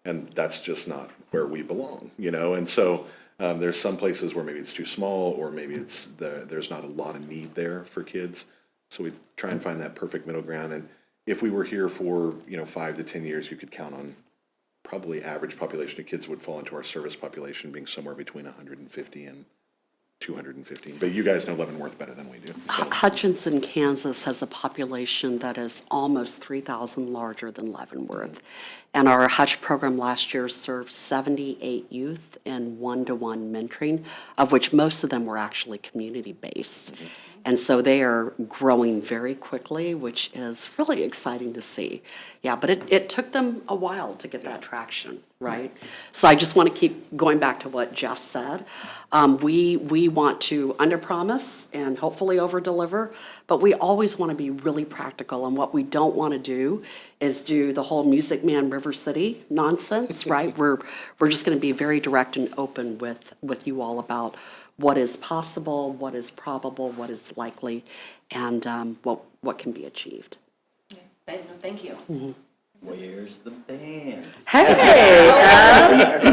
and that's just not where we belong. And so there's some places where maybe it's too small, or maybe there's not a lot of need there for kids. So we try and find that perfect middle ground. And if we were here for, 5 to 10 years, you could count on probably average population of kids would fall into our service population being somewhere between 150 and 215. But you guys know Leavenworth better than we do. So. Hutchinson, Kansas has a population that is almost 3,000 larger than Leavenworth. And our Hutch program last year served 78 youth in one-to-one mentoring, of which most of them were actually community-based. And so they are growing very quickly, which is really exciting to see. Yeah, but it took them a while to get that traction, right? So I just want to keep going back to what Jeff said. We want to underpromise and hopefully overdeliver, but we always want to be really practical. And what we don't want to do is do the whole Music Man River City nonsense, right? We're just going to be very direct and open with you all about what is possible, what is probable, what is likely, and what can be achieved. Thank you. Where's the band? Hey!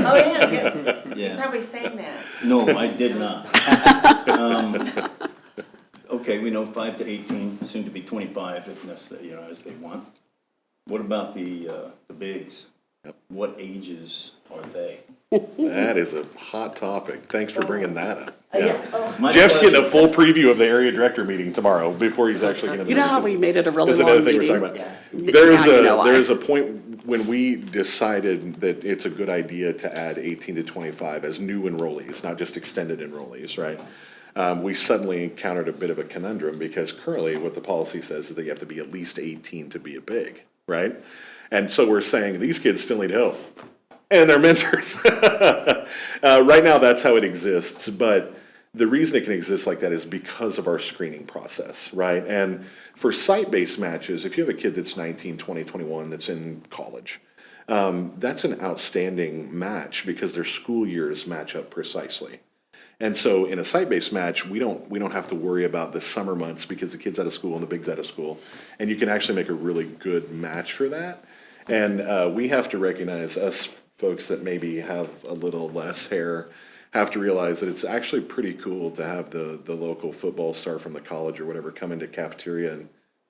Oh, yeah, good. You Yeah. probably sang that. No, I did not. Okay, we know 5 to 18, soon to be 25, if necessary, as they want. What about the bigs? What ages are they? That is a hot topic. Thanks for bringing that up. My Jeff's getting a question- full preview of the area director meeting tomorrow before he's actually going to. You know how we made it a really There's another long thing meeting? we're talking about. There is a a point when we decided that it's a good idea to add 18 to 25 as new enrollees, not just extended enrollees, right? We suddenly encountered a bit of a conundrum because currently what the policy says is that you have to be at least 18 to be a big, right? And so we're saying these kids still need help and their mentors. Right now, that's how it exists, but the reason it can exist like that is because of our screening process, right? And for site-based matches, if you have a kid that's 19, 20, 21 that's in college, that's an outstanding match because their school years match up precisely. And so in a site-based match, we don't have to worry about the summer months because the kid's out of school and the big's out of school. And you can actually make a really good match for that. And we have to recognize, us folks that maybe have a little less hair, have to realize that it's actually pretty cool to have the local football star from the college or whatever come into cafeteria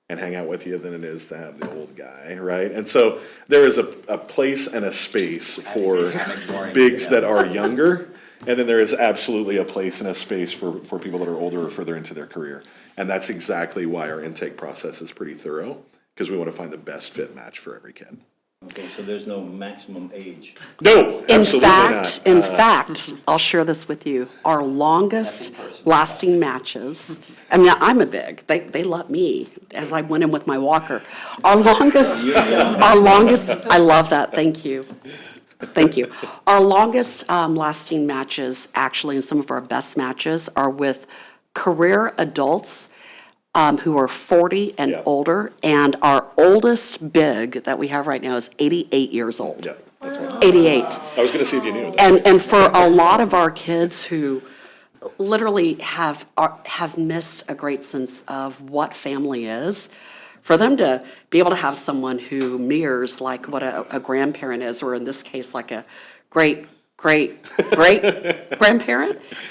and hang out with you than it is to have the old guy, right? And so there is a place and a space for ignoring bigs it, that are younger. And then there is absolutely a place and a space for people that are older or further into their career. And that's exactly why our intake process is pretty thorough, because we want to find the best fit match for every kid. Okay, so there's no maximum age. No, absolutely not. In fact, I'll share this with you. Our longest lasting matches, I mean, I'm a big, they let me as I went in with my walker. Our longest, I love that, thank you. Thank you. Our longest lasting matches, actually, and some of our best matches are with career adults who are 40 and Yeah. older, and our oldest big that we have right now is 88 years old. Yeah, that's right. 88. I was going to see if you knew that. And for a lot of our kids who literally have missed a great sense of what family is, for them to be able to have someone who mirrors like what a grandparent is, or in this case, like a great grandparent,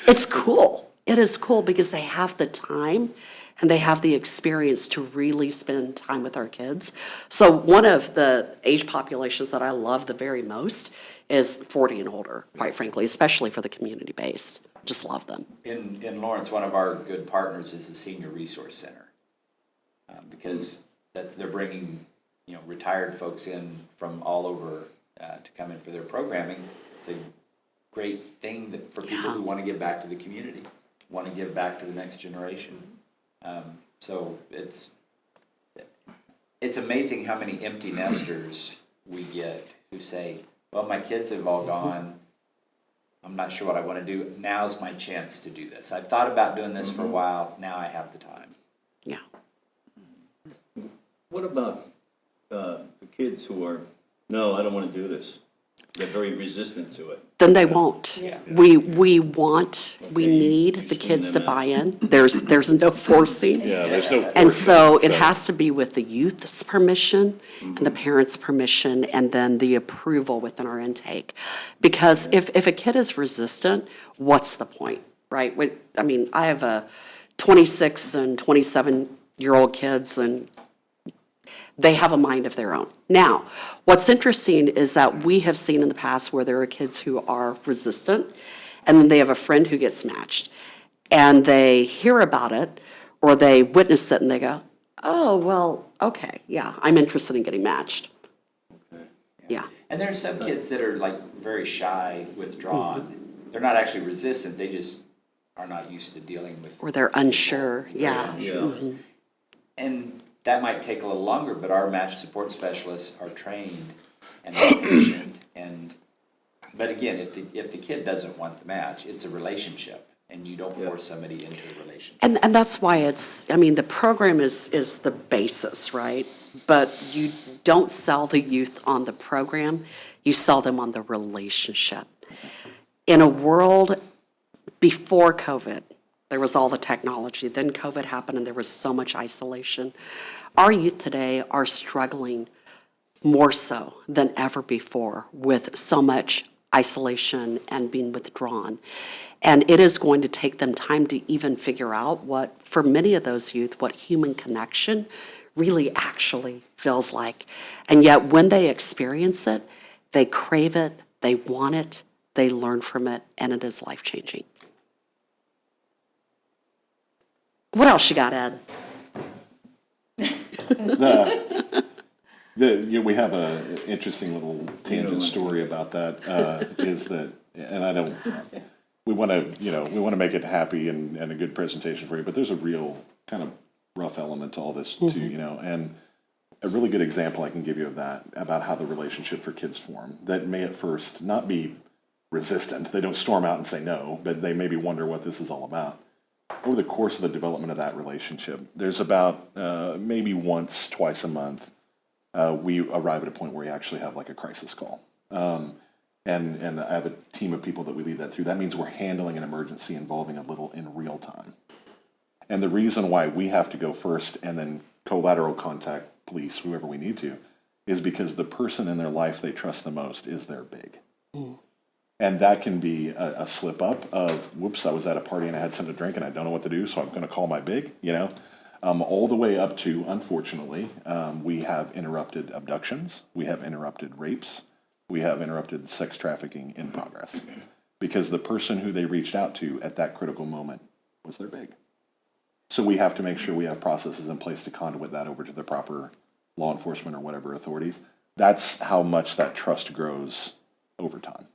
it's cool. It is cool because they have the time and they have the experience to really spend time with our kids. So one of the age populations that I love the very most is 40 and older, quite frankly, especially for the community-based. Just love them. In Lawrence, one of our good partners is the Senior Resource Center. Because they're bringing, retired folks in from all over to come in for their programming. It's a great thing for people who want to give back to the community, want to give back to the next generation. So it's amazing how many empty nesters we get who say, well, my kids have all gone. I'm not sure what I want to do. Now's my chance to do this. I've thought about doing this for a while. Now I have the time. Yeah. What about the kids who are, no, I don't want to do this? They're very resistant to it. Then they won't. Yeah. We Okay, need you the swing kids to them out. buy in. There's no forcing. Yeah, there's no. And forcing so it has to be with the youth's permission and the parents' permission and then the approval within our intake. Because if a kid is resistant, what's the point, right? I mean, I have a 26 and 27-year-old kids, and They have a mind of their own. Now, what's interesting is that we have seen in the past where there are kids who are resistant, and then they have a friend who gets matched, and they hear about it, or they witness it, and they go, oh, well, okay, yeah, I'm interested in getting matched. Yeah. And there's some kids that are like very shy, withdrawn. They're not actually resistant, they just are not used to dealing with. Or they're unsure, yeah. Yeah. And that might take a little longer, but our match support specialists are trained and they're patient. And, but again, if the kid doesn't want the match, it's a relationship, and you don't force somebody into a relationship. And that's why I mean, the program is the basis, right? But you don't sell the youth on the program, you sell them on the relationship. In a world before COVID, there was all the technology, then COVID happened and there was so much isolation. Our youth today are struggling more so than ever before with so much isolation and being withdrawn. And it is going to take them time to even figure out what, for many of those youth, what human connection really actually feels like. And yet when they experience it, they crave it, they want it, they learn from it, and it is life-changing. What else you got, Ed? We have an interesting little tangent story about that, is that, and I don't, we want to make it happy and a good presentation for you, but there's a real kind of rough element to all this too, and a really good example I can give you of that, about how the relationship for kids form, that may at first not be resistant. They don't storm out and say no, but they maybe wonder what this is all about. Over the course of the development of that relationship, there's about maybe once, twice a month, we arrive at a point where we actually have like a crisis call. And I have a team of people that we lead that through. That means we're handling an emergency involving a little in real time. And the reason why we have to go first and then collateral contact police, whoever we need to, is because the person in their life they trust the most is their big. And that can be a slip up of, whoops, I was at a party and I had something to drink and I don't know what to do, so I'm going to call my big, all the way up to, unfortunately, we have interrupted abductions, we have interrupted rapes, we have interrupted sex trafficking in progress, because the person who they reached out to at that critical moment was their big. So we have to make sure we have processes in place to conduit that over to the proper law enforcement or whatever authorities. That's how much that trust grows over time.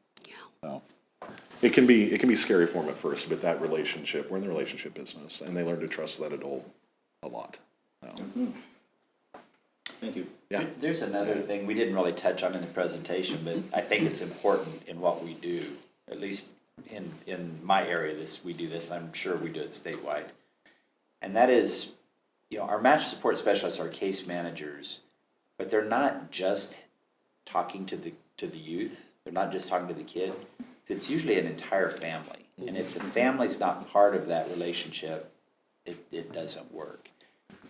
So it can be scary for them at first, but that relationship, we're in the relationship business, and they learn to trust that adult a lot. So. Thank you. Yeah. There's another thing we didn't really touch on in the presentation, but I think it's important in what we do, at least in my area, we do this, and I'm sure we do it statewide. And that is, our match support specialists are case managers, but they're not just talking to the youth. They're not just talking to the kid. It's usually an entire family. And if the family's not part of that relationship, it doesn't work.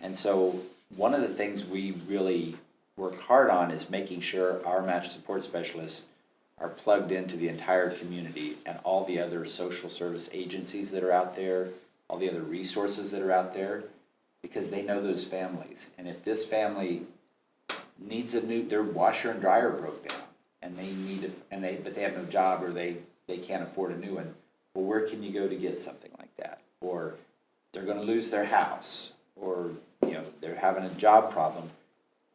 And so one of the things we really work hard on is making sure our match support specialists are plugged into the entire community and all the other social service agencies that are out there, all the other resources that are out there, because they know those families. And if this family needs their washer and dryer broke down, and but they have no job, or they can't afford a new one, well, where can you go to get something like that? Or they're going to lose their house, or they're having a job problem.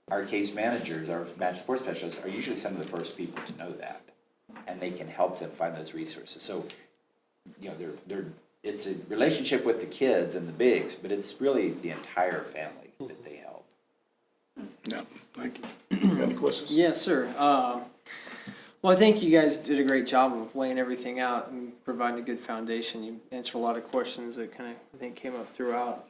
Our case managers, our match support specialists, are usually some of the first people to know that, and they can help them find those resources. So, it's a relationship with the kids and the bigs, but it's really the entire family that they help. Yeah, thank you. You got any questions? Yes, sir. Well, I think you guys did a great job of laying everything out and providing a good foundation. You answered a lot of questions that kind of, I think, came up throughout.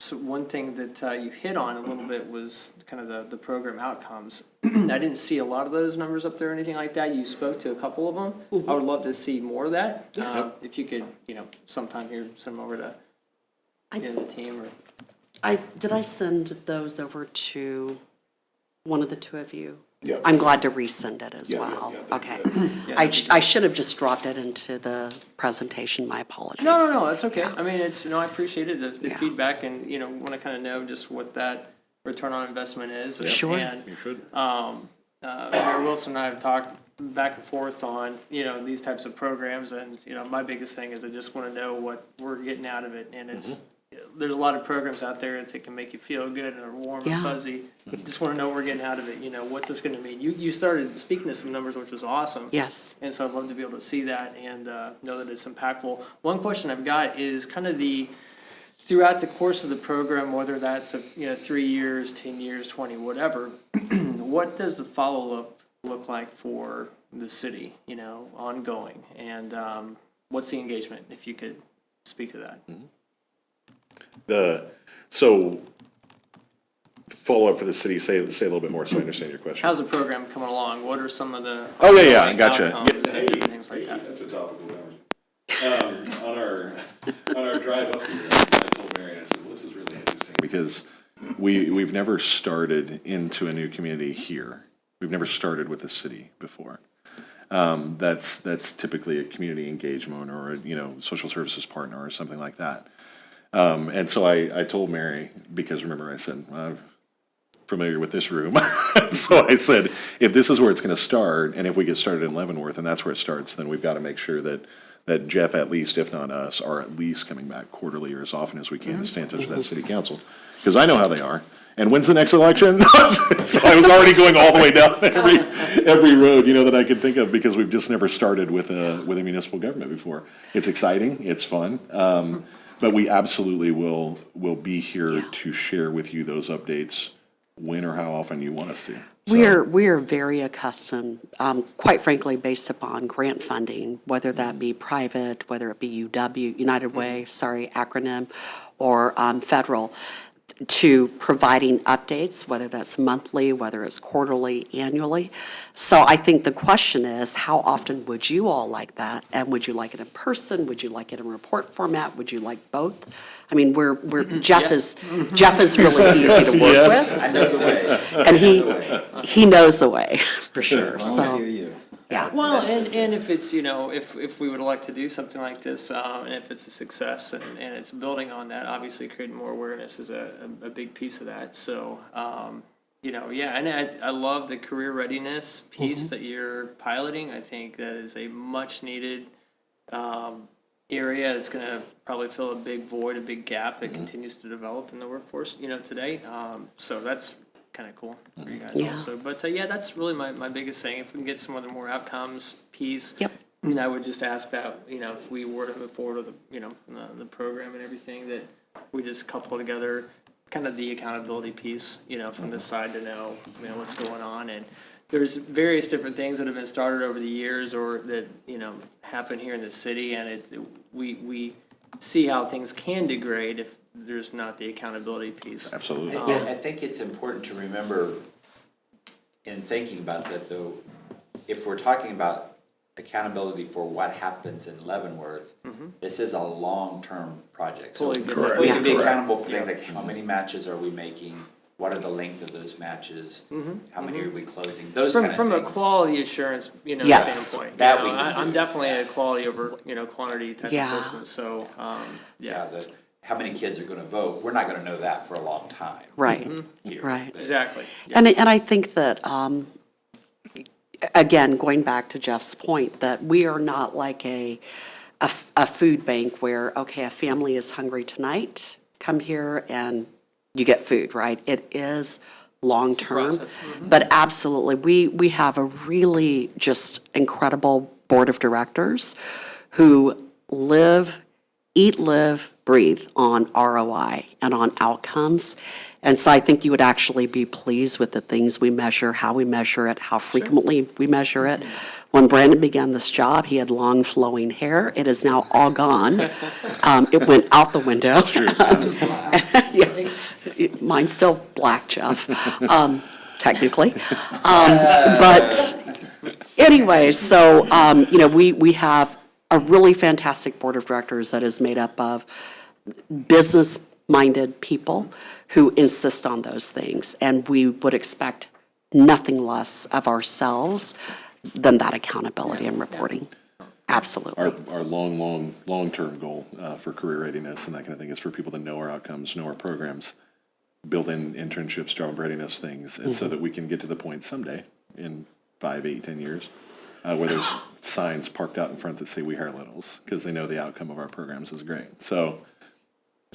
So one thing that you hit on a little bit was kind of the program outcomes. I didn't see a lot of those numbers up there or anything like that. You spoke to a couple of them. I would love to see more of that. If you could, sometime here, send them over to the team. Or Did I send those over to one of the two of you? Yeah. I'm glad to resend it as Yeah, well. yeah, Okay. Yeah, I should have just dropped it into the presentation. My apologies. No, that's okay. I mean, I appreciated the Yeah. feedback and, want to kind of know just what that return on investment is. Sure. And, You should. Mayor Wilson and I have talked back and forth on, these types of programs, and, my biggest thing is I just want to know what we're getting out of it, and it's, there's a lot of programs out there that can make you feel good and are warm Yeah. and fuzzy. You just want to know what we're getting out of it, what's this going to mean? You started speaking to some numbers, which was awesome. Yes. And so I'd love to be able to see that and know that it's impactful. One question I've got is kind of throughout the course of the program, whether that's 3 years, 10 years, 20, whatever, what does the follow-up look like for the city, ongoing? And what's the engagement, if you could speak to that? So follow up for the city, say a little bit more so I understand your question. How's the program coming along? What are some of the Oh, yeah, I gotcha. outcomes and things like that? That's a topical conversation. On our drive up here, I told Mary, I said, well, this is really interesting. Because we've never started into a new community here. We've never started with a city before. That's typically a community engagement or a, social services partner or something like that. And so I told Mary, because remember I said, I'm familiar with this room. So I said, if this is where it's going to start, and if we get started in Leavenworth and that's where it starts, then we've got to make sure that Jeff, at least, if not us, are at least coming back quarterly or as often as we can to stay in touch with that city council. Because I know how they are. And when's the next election? So I was already going all the way down every road, that I could think of, because we've just never started with a municipal government before. It's exciting, it's fun. But we absolutely will be here to share with you those updates when or how often you want us to. We are very accustomed, quite frankly, based upon grant funding, whether that be private, whether it be UW, United Way, acronym, or federal, to providing updates, whether that's monthly, whether it's quarterly, annually. So I think the question is, how often would you all like that? And would you like it in person? Would you like it in report format? Would you like both? I mean, Jeff is really easy to work with. I know the way. And he knows the way, for sure, I so, hear you. yeah. Well, and if it's, if we would like to do something like this, and if it's a success and it's building on that, obviously creating more awareness is a big piece of that. So, yeah, and I love the career readiness piece that you're piloting. I think that is a much needed area that's going to probably fill a big void, a big gap that continues to develop in the workforce, today. So that's kind of cool for you guys Yeah. also. But yeah, that's really my biggest thing. If we can get some other more outcomes piece, Yep. and I would just ask that, if we were to move forward with the program and everything, that we just couple together kind of the accountability piece, from this side to know, what's going on. And there's various different things that have been started over the years or that, happen here in the city, and we see how things can degrade if there's not the accountability piece. Absolutely. I think it's important to remember in thinking about that, though, if we're talking about accountability for what happens in Leavenworth, this is a long-term project. So Totally Correct. we can be Correct. accountable for things like how many matches are we making? What are the length of those matches? How many are we closing? Those kind of From a things. quality assurance, Yes. standpoint. That we can I'm do. definitely a quality over, quantity type of Yeah. person, so, Yeah, how many kids are gonna vote? We're not gonna know that for a long time. Right, here. right. exactly. And I think that, again, going back to Jeff's point, that we are not like a food bank where, okay, a family is hungry tonight, come here and you get food, right? It is long-term. process. But absolutely, we have a really just incredible board of directors who eat, live, breathe on ROI and on outcomes. And so I think you would actually be pleased with the things we measure, how we measure it, how frequently we measure it. When Brandon began this job, he had long flowing hair. It is now all gone. It went out the window. Yeah. Mine's still black, Jeff, technically. But anyway, so, we have a really fantastic board of directors that is made up of business-minded people who insist on those things. And we would expect nothing less of ourselves than that accountability and reporting. Absolutely. Our long-term goal for career readiness and that kind of thing is for people to know our outcomes, know our programs, build in internships, job readiness things, and so that we can get to the point someday in 5, 8, 10 years where there's signs parked out in front that say we hire littles because they know the outcome of our programs is great. So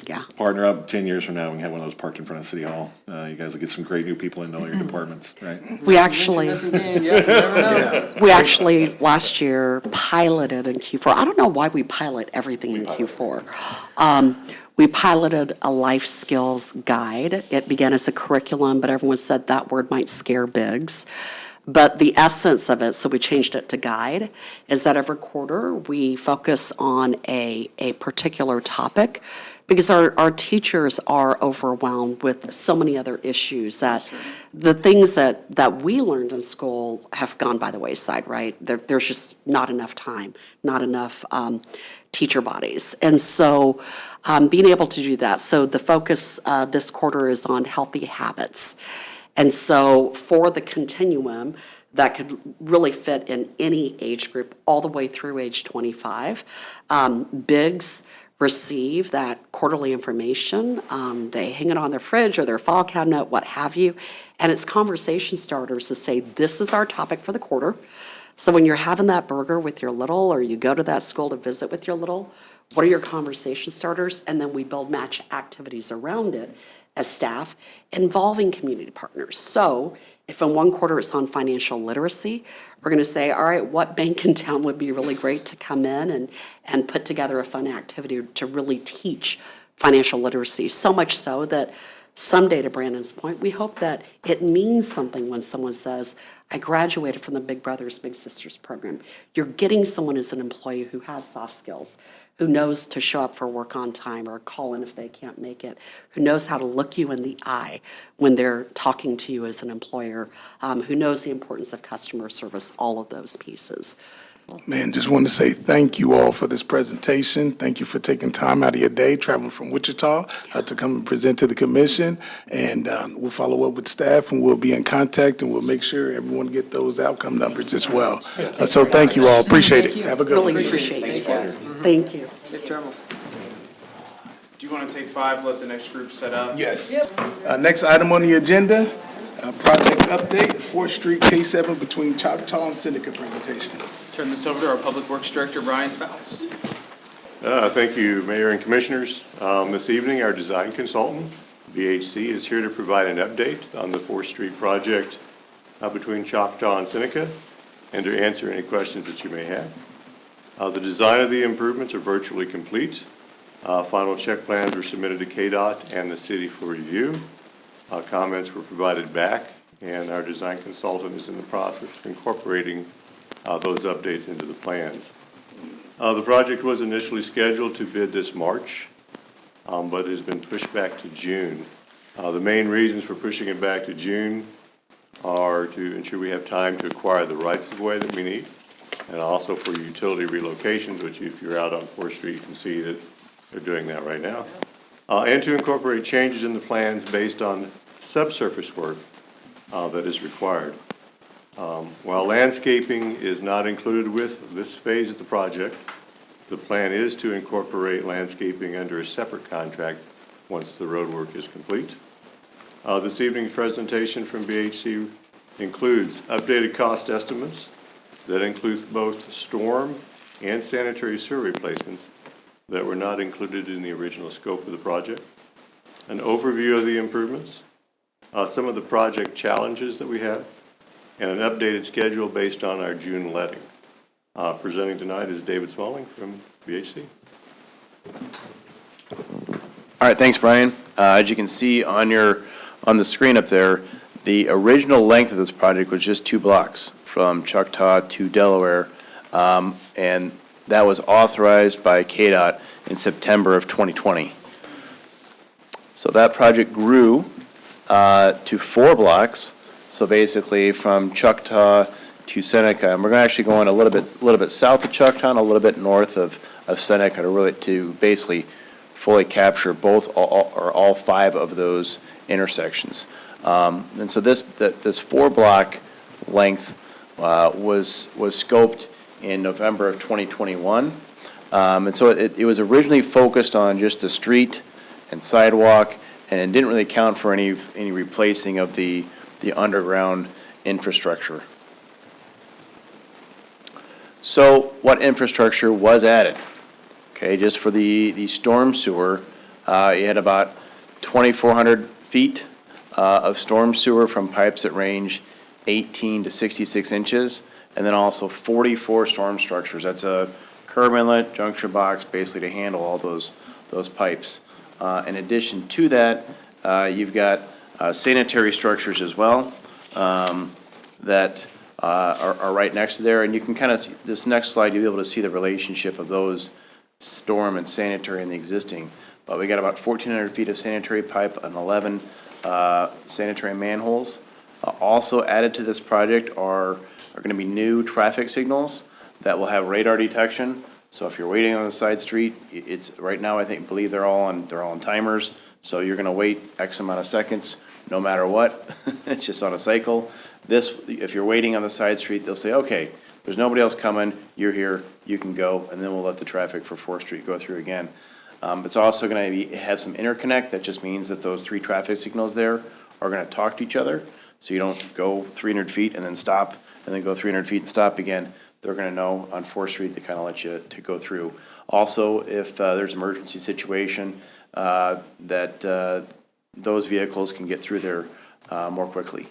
Yeah. partner up 10 years from now, we can have one of those parked in front of City Hall. You guys will get some great new people into all your departments, right? We actually, Mention nothing gained, yeah, you never know. we actually last year piloted in Q4. I don't know why we pilot everything in Q4. We piloted a life skills guide. It began as a curriculum, but everyone said that word might scare bigs. But the essence of it, so we changed it to guide, is that every quarter we focus on a particular topic because our teachers are overwhelmed with so many other issues that the things that we learned in school have gone by the wayside, right? There's just not enough time, not enough teacher bodies. And so being able to do that. So the focus this quarter is on healthy habits. And so for the continuum, that could really fit in any age group all the way through age 25. Bigs receive that quarterly information. They hang it on their fridge or their file cabinet, what have you. And it's conversation starters to say, this is our topic for the quarter. So when you're having that burger with your little, or you go to that school to visit with your little, what are your conversation starters? And then we build match activities around it as staff, involving community partners. So if in one quarter it's on financial literacy, we're going to say, all right, what bank in town would be really great to come in and put together a fun activity to really teach financial literacy? So much so that someday, to Brandon's point, we hope that it means something when someone says, I graduated from the Big Brothers Big Sisters program. You're getting someone as an employee who has soft skills, who knows to show up for work on time or call in if they can't make it, who knows how to look you in the eye when they're talking to you as an employer, who knows the importance of customer service, all of those pieces. Man, just want to say thank you all for this presentation. Thank you for taking time out of your day, traveling from Wichita to come and present to the commission. And we'll follow up with staff, and we'll be in contact, and we'll make sure everyone get those outcome numbers as well. So thank you all. Appreciate it. Have a good one. Really appreciate it. guys. Thank you. Safe travels. Do you want to take 5, let the next group set up? Yes. Next item on the agenda, project update, 4th Street K7 between Choctaw and Seneca presentation. Turn this over to our Public Works Director, Brian Faust. Thank you, Mayor and Commissioners. This evening, our design consultant, BHC, is here to provide an update on the 4th Street project between Choctaw and Seneca and to answer any questions that you may have. The design of the improvements are virtually complete. Final check plans were submitted to KDOT and the city for review. Comments were provided back, and our design consultant is in the process of incorporating those updates into the plans. The project was initially scheduled to bid this March, but has been pushed back to June. The main reasons for pushing it back to June are to ensure we have time to acquire the rights of way that we need, and also for utility relocations, which if you're out on 4th Street, you can see that they're doing that right now, and to incorporate changes in the plans based on subsurface work that is required. While landscaping is not included with this phase of the project, the plan is to incorporate landscaping under a separate contract once the road work is complete. This evening's presentation from BHC includes updated cost estimates that includes both storm and sanitary sewer replacements that were not included in the original scope of the project, an overview of the improvements, some of the project challenges that we have, and an updated schedule based on our June letting. Presenting tonight is David Smalling from BHC. All right, thanks, Brian. As you can see on the screen up there, the original length of this project was just 2 blocks from Choctaw to Delaware, and that was authorized by KDOT in September of 2020. So that project grew to 4 blocks. So basically from Choctaw to Seneca, and we're going to actually go in a little bit south of Choctaw and a little bit north of Seneca to basically fully capture all 5 of those intersections. And so this 4-block length was scoped in November of 2021. And so it was originally focused on just the street and sidewalk and it didn't really account for any replacing of the underground infrastructure. So what infrastructure was added? Okay, just for the storm sewer, you had about 2,400 feet of storm sewer from pipes that range 18 to 66 inches, and then also 44 storm structures. That's a curb inlet, juncture box, basically to handle all those pipes. In addition to that, you've got sanitary structures as well that are right next to there. And you can kind of, this next slide, you'll be able to see the relationship of those storm and sanitary and the existing. But we got about 1,400 feet of sanitary pipe and 11 sanitary manholes. Also added to this project are going to be new traffic signals that will have radar detection. So if you're waiting on the side street, it's right now I believe they're all on timers. So you're going to wait X amount of seconds, no matter what. It's just on a cycle. This, if you're waiting on the side street, they'll say, okay, there's nobody else coming. You're here. You can go, and then we'll let the traffic for 4th Street go through again. It's also going to have some interconnect. That just means that those 3 traffic signals there are going to talk to each other. So you don't go 300 feet and then stop, and then go 300 feet and stop again. They're going to know on 4th Street to kind of let you to go through. Also, if there's an emergency situation, that those vehicles can get through there more quickly.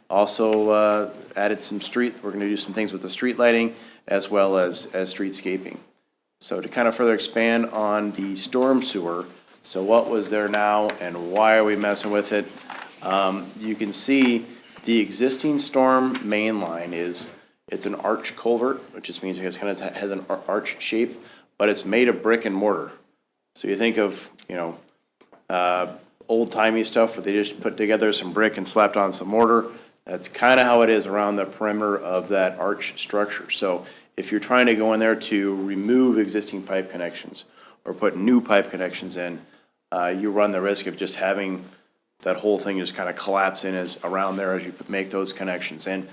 Also added some we're going to do some things with the street lighting as well as streetscaping. So to kind of further expand on the storm sewer, so what was there now and why are we messing with it? You can see the existing storm main line it's an arch culvert, which just means it kind of has an arch shape, but it's made of brick and mortar. So you think of, old-timey stuff where they just put together some brick and slapped on some mortar. That's kind of how it is around the perimeter of that arch structure. So if you're trying to go in there to remove existing pipe connections or put new pipe connections in, you run the risk of just having that whole thing just kind of collapse in around there as you make those connections. And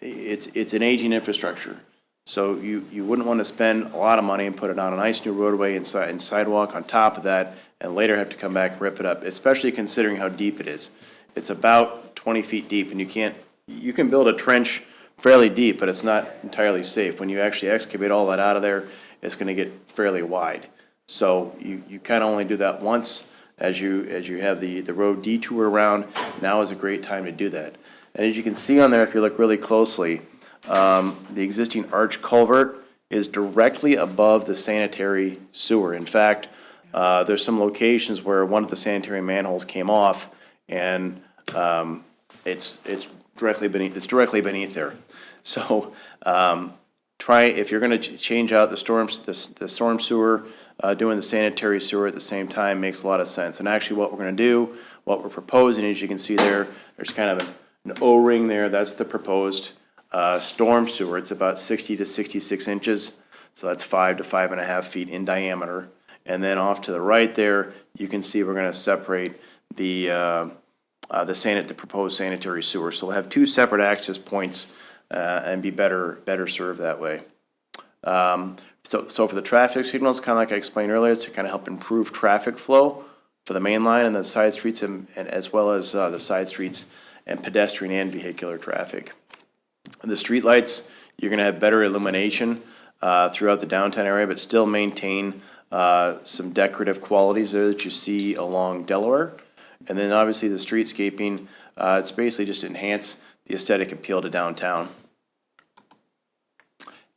it's an aging infrastructure. So you wouldn't want to spend a lot of money and put it on a nice new roadway and sidewalk on top of that and later have to come back and rip it up, especially considering how deep it is. It's about 20 feet deep, and you can build a trench fairly deep, but it's not entirely safe. When you actually excavate all that out of there, it's going to get fairly wide. So you kind of only do that once as you have the road detour around. Now is a great time to do that. And as you can see on there, if you look really closely, the existing arch culvert is directly above the sanitary sewer. In fact, there's some locations where one of the sanitary manholes came off, and it's directly beneath there. So if you're going to change out the storm sewer, doing the sanitary sewer at the same time makes a lot of sense. And actually, what we're going to do, what we're proposing, as you can see there, there's kind of an O-ring there. That's the proposed storm sewer. It's about 60 to 66 inches, so that's 5 to 5.5 feet in diameter. And then off to the right there, you can see we're going to separate the proposed sanitary sewer. So we'll have 2 separate access points and be better served that way. So for the traffic signals, kind of like I explained earlier, it's to kind of help improve traffic flow for the main line and the side streets, and as well as the side streets and pedestrian and vehicular traffic. The street lights, you're going to have better illumination throughout the downtown area, but still maintain some decorative qualities there that you see along Delaware. And then obviously the streetscaping, it's basically just to enhance the aesthetic appeal to downtown.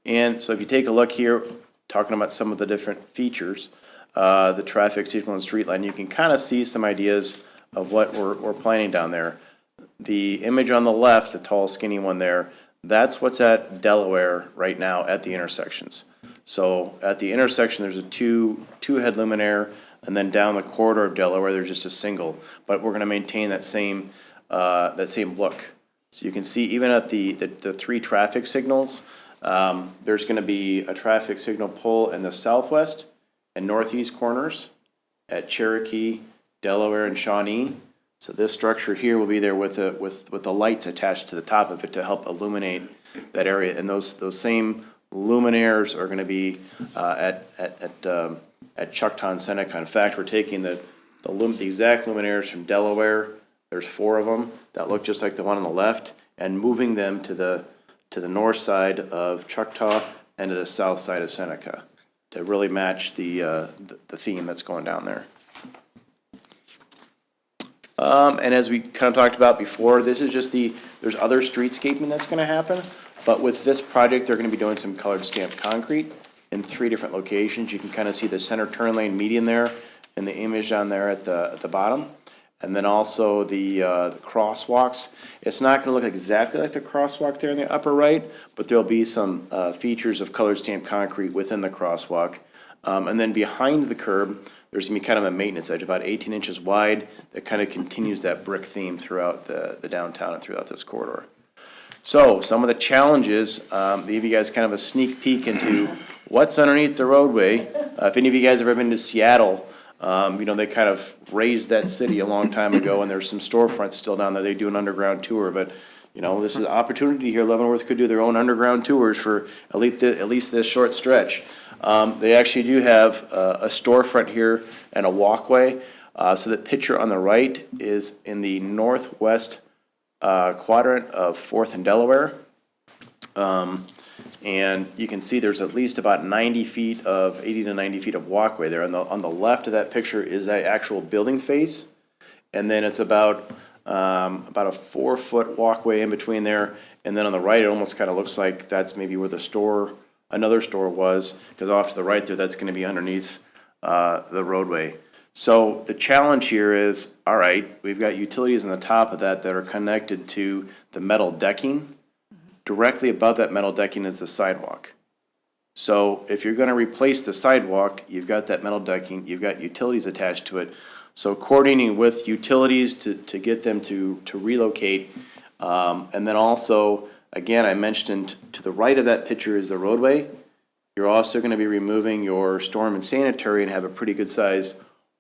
And so if you take a look here, talking about some of the different features, the traffic signal and street line, you can kind of see some ideas of what we're planning down there. The image on the left, the tall skinny one there, that's what's at Delaware right now at the intersections. So at the intersection, there's a two head luminaire, and then down the corridor of Delaware, there's just a single. But we're going to maintain that same look. So you can see even at the 3 traffic signals, there's going to be a traffic signal pole in the southwest and northeast corners at Cherokee, Delaware, and Shawnee. So this structure here will be there with the lights attached to the top of it to help illuminate that area. And those same luminaires are going to be at Chucktown, Seneca. In fact, we're taking the the exact luminaires from Delaware, there's 4 of them that look just like the one on the left, and moving them to the north side of Choctaw and to the south side of Seneca to really match the theme that's going down there. And as we kind of talked about before, this is just there's other streetscaping that's gonna happen, but with this project, they're gonna be doing some colored stamped concrete in 3 different locations. You can kind of see the center turn lane median there in the image down there at the bottom. And then also the crosswalks. It's not gonna look exactly like the crosswalk there in the upper right, but there'll be some features of colored stamped concrete within the crosswalk. And then behind the curb, there's gonna be kind of a maintenance edge, about 18 inches wide, that kind of continues that brick theme throughout the downtown and throughout this corridor. So some of the challenges, give you guys kind of a sneak peek into what's underneath the roadway. If any of you guys have ever been to Seattle, you know, they kind of raised that city a long time ago, and there's some storefronts still down there. They do an underground tour, but, you know, this is an opportunity here. Leavenworth could do their own underground tours for at least this short stretch. They actually do have a storefront here and a walkway. So the picture on the right is in the northwest quadrant of 4th and Delaware. And you can see there's at least about 80 to 90 feet of walkway there. On the left of that picture is the actual building face. And then it's about a 4-foot walkway in between there. And then on the right, it almost kind of looks like that's maybe where another store was, because off to the right there, that's gonna be underneath the roadway. So the challenge here is, all right, we've got utilities on the top of that are connected to the metal decking. Directly above that metal decking is the sidewalk. So if you're gonna replace the sidewalk, you've got that metal decking, you've got utilities attached to it. So coordinating with utilities to get them to relocate. And then also, again, I mentioned to the right of that picture is the roadway. You're also gonna be removing your storm and sanitary and have a pretty good size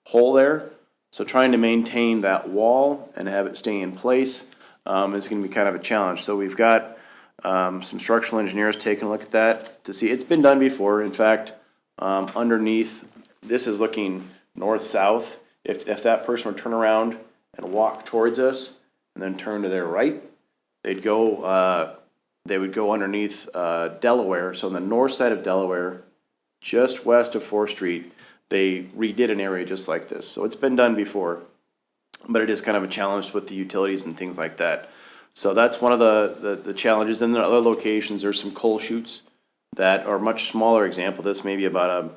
hole there. So trying to maintain that wall and have it stay in place is gonna be kind of a challenge. So we've got some structural engineers taking a look at that to see. It's been done before. In fact, underneath, this is looking north-south. If that person would turn around and walk towards us and then turn to their right, they would go underneath Delaware. So on the north side of Delaware, just west of 4th Street, they redid an area just like this. So it's been done before, but it is kind of a challenge with the utilities and things like that. So that's one of the challenges. And then other locations, there's some coal chutes that are much smaller example. This may be about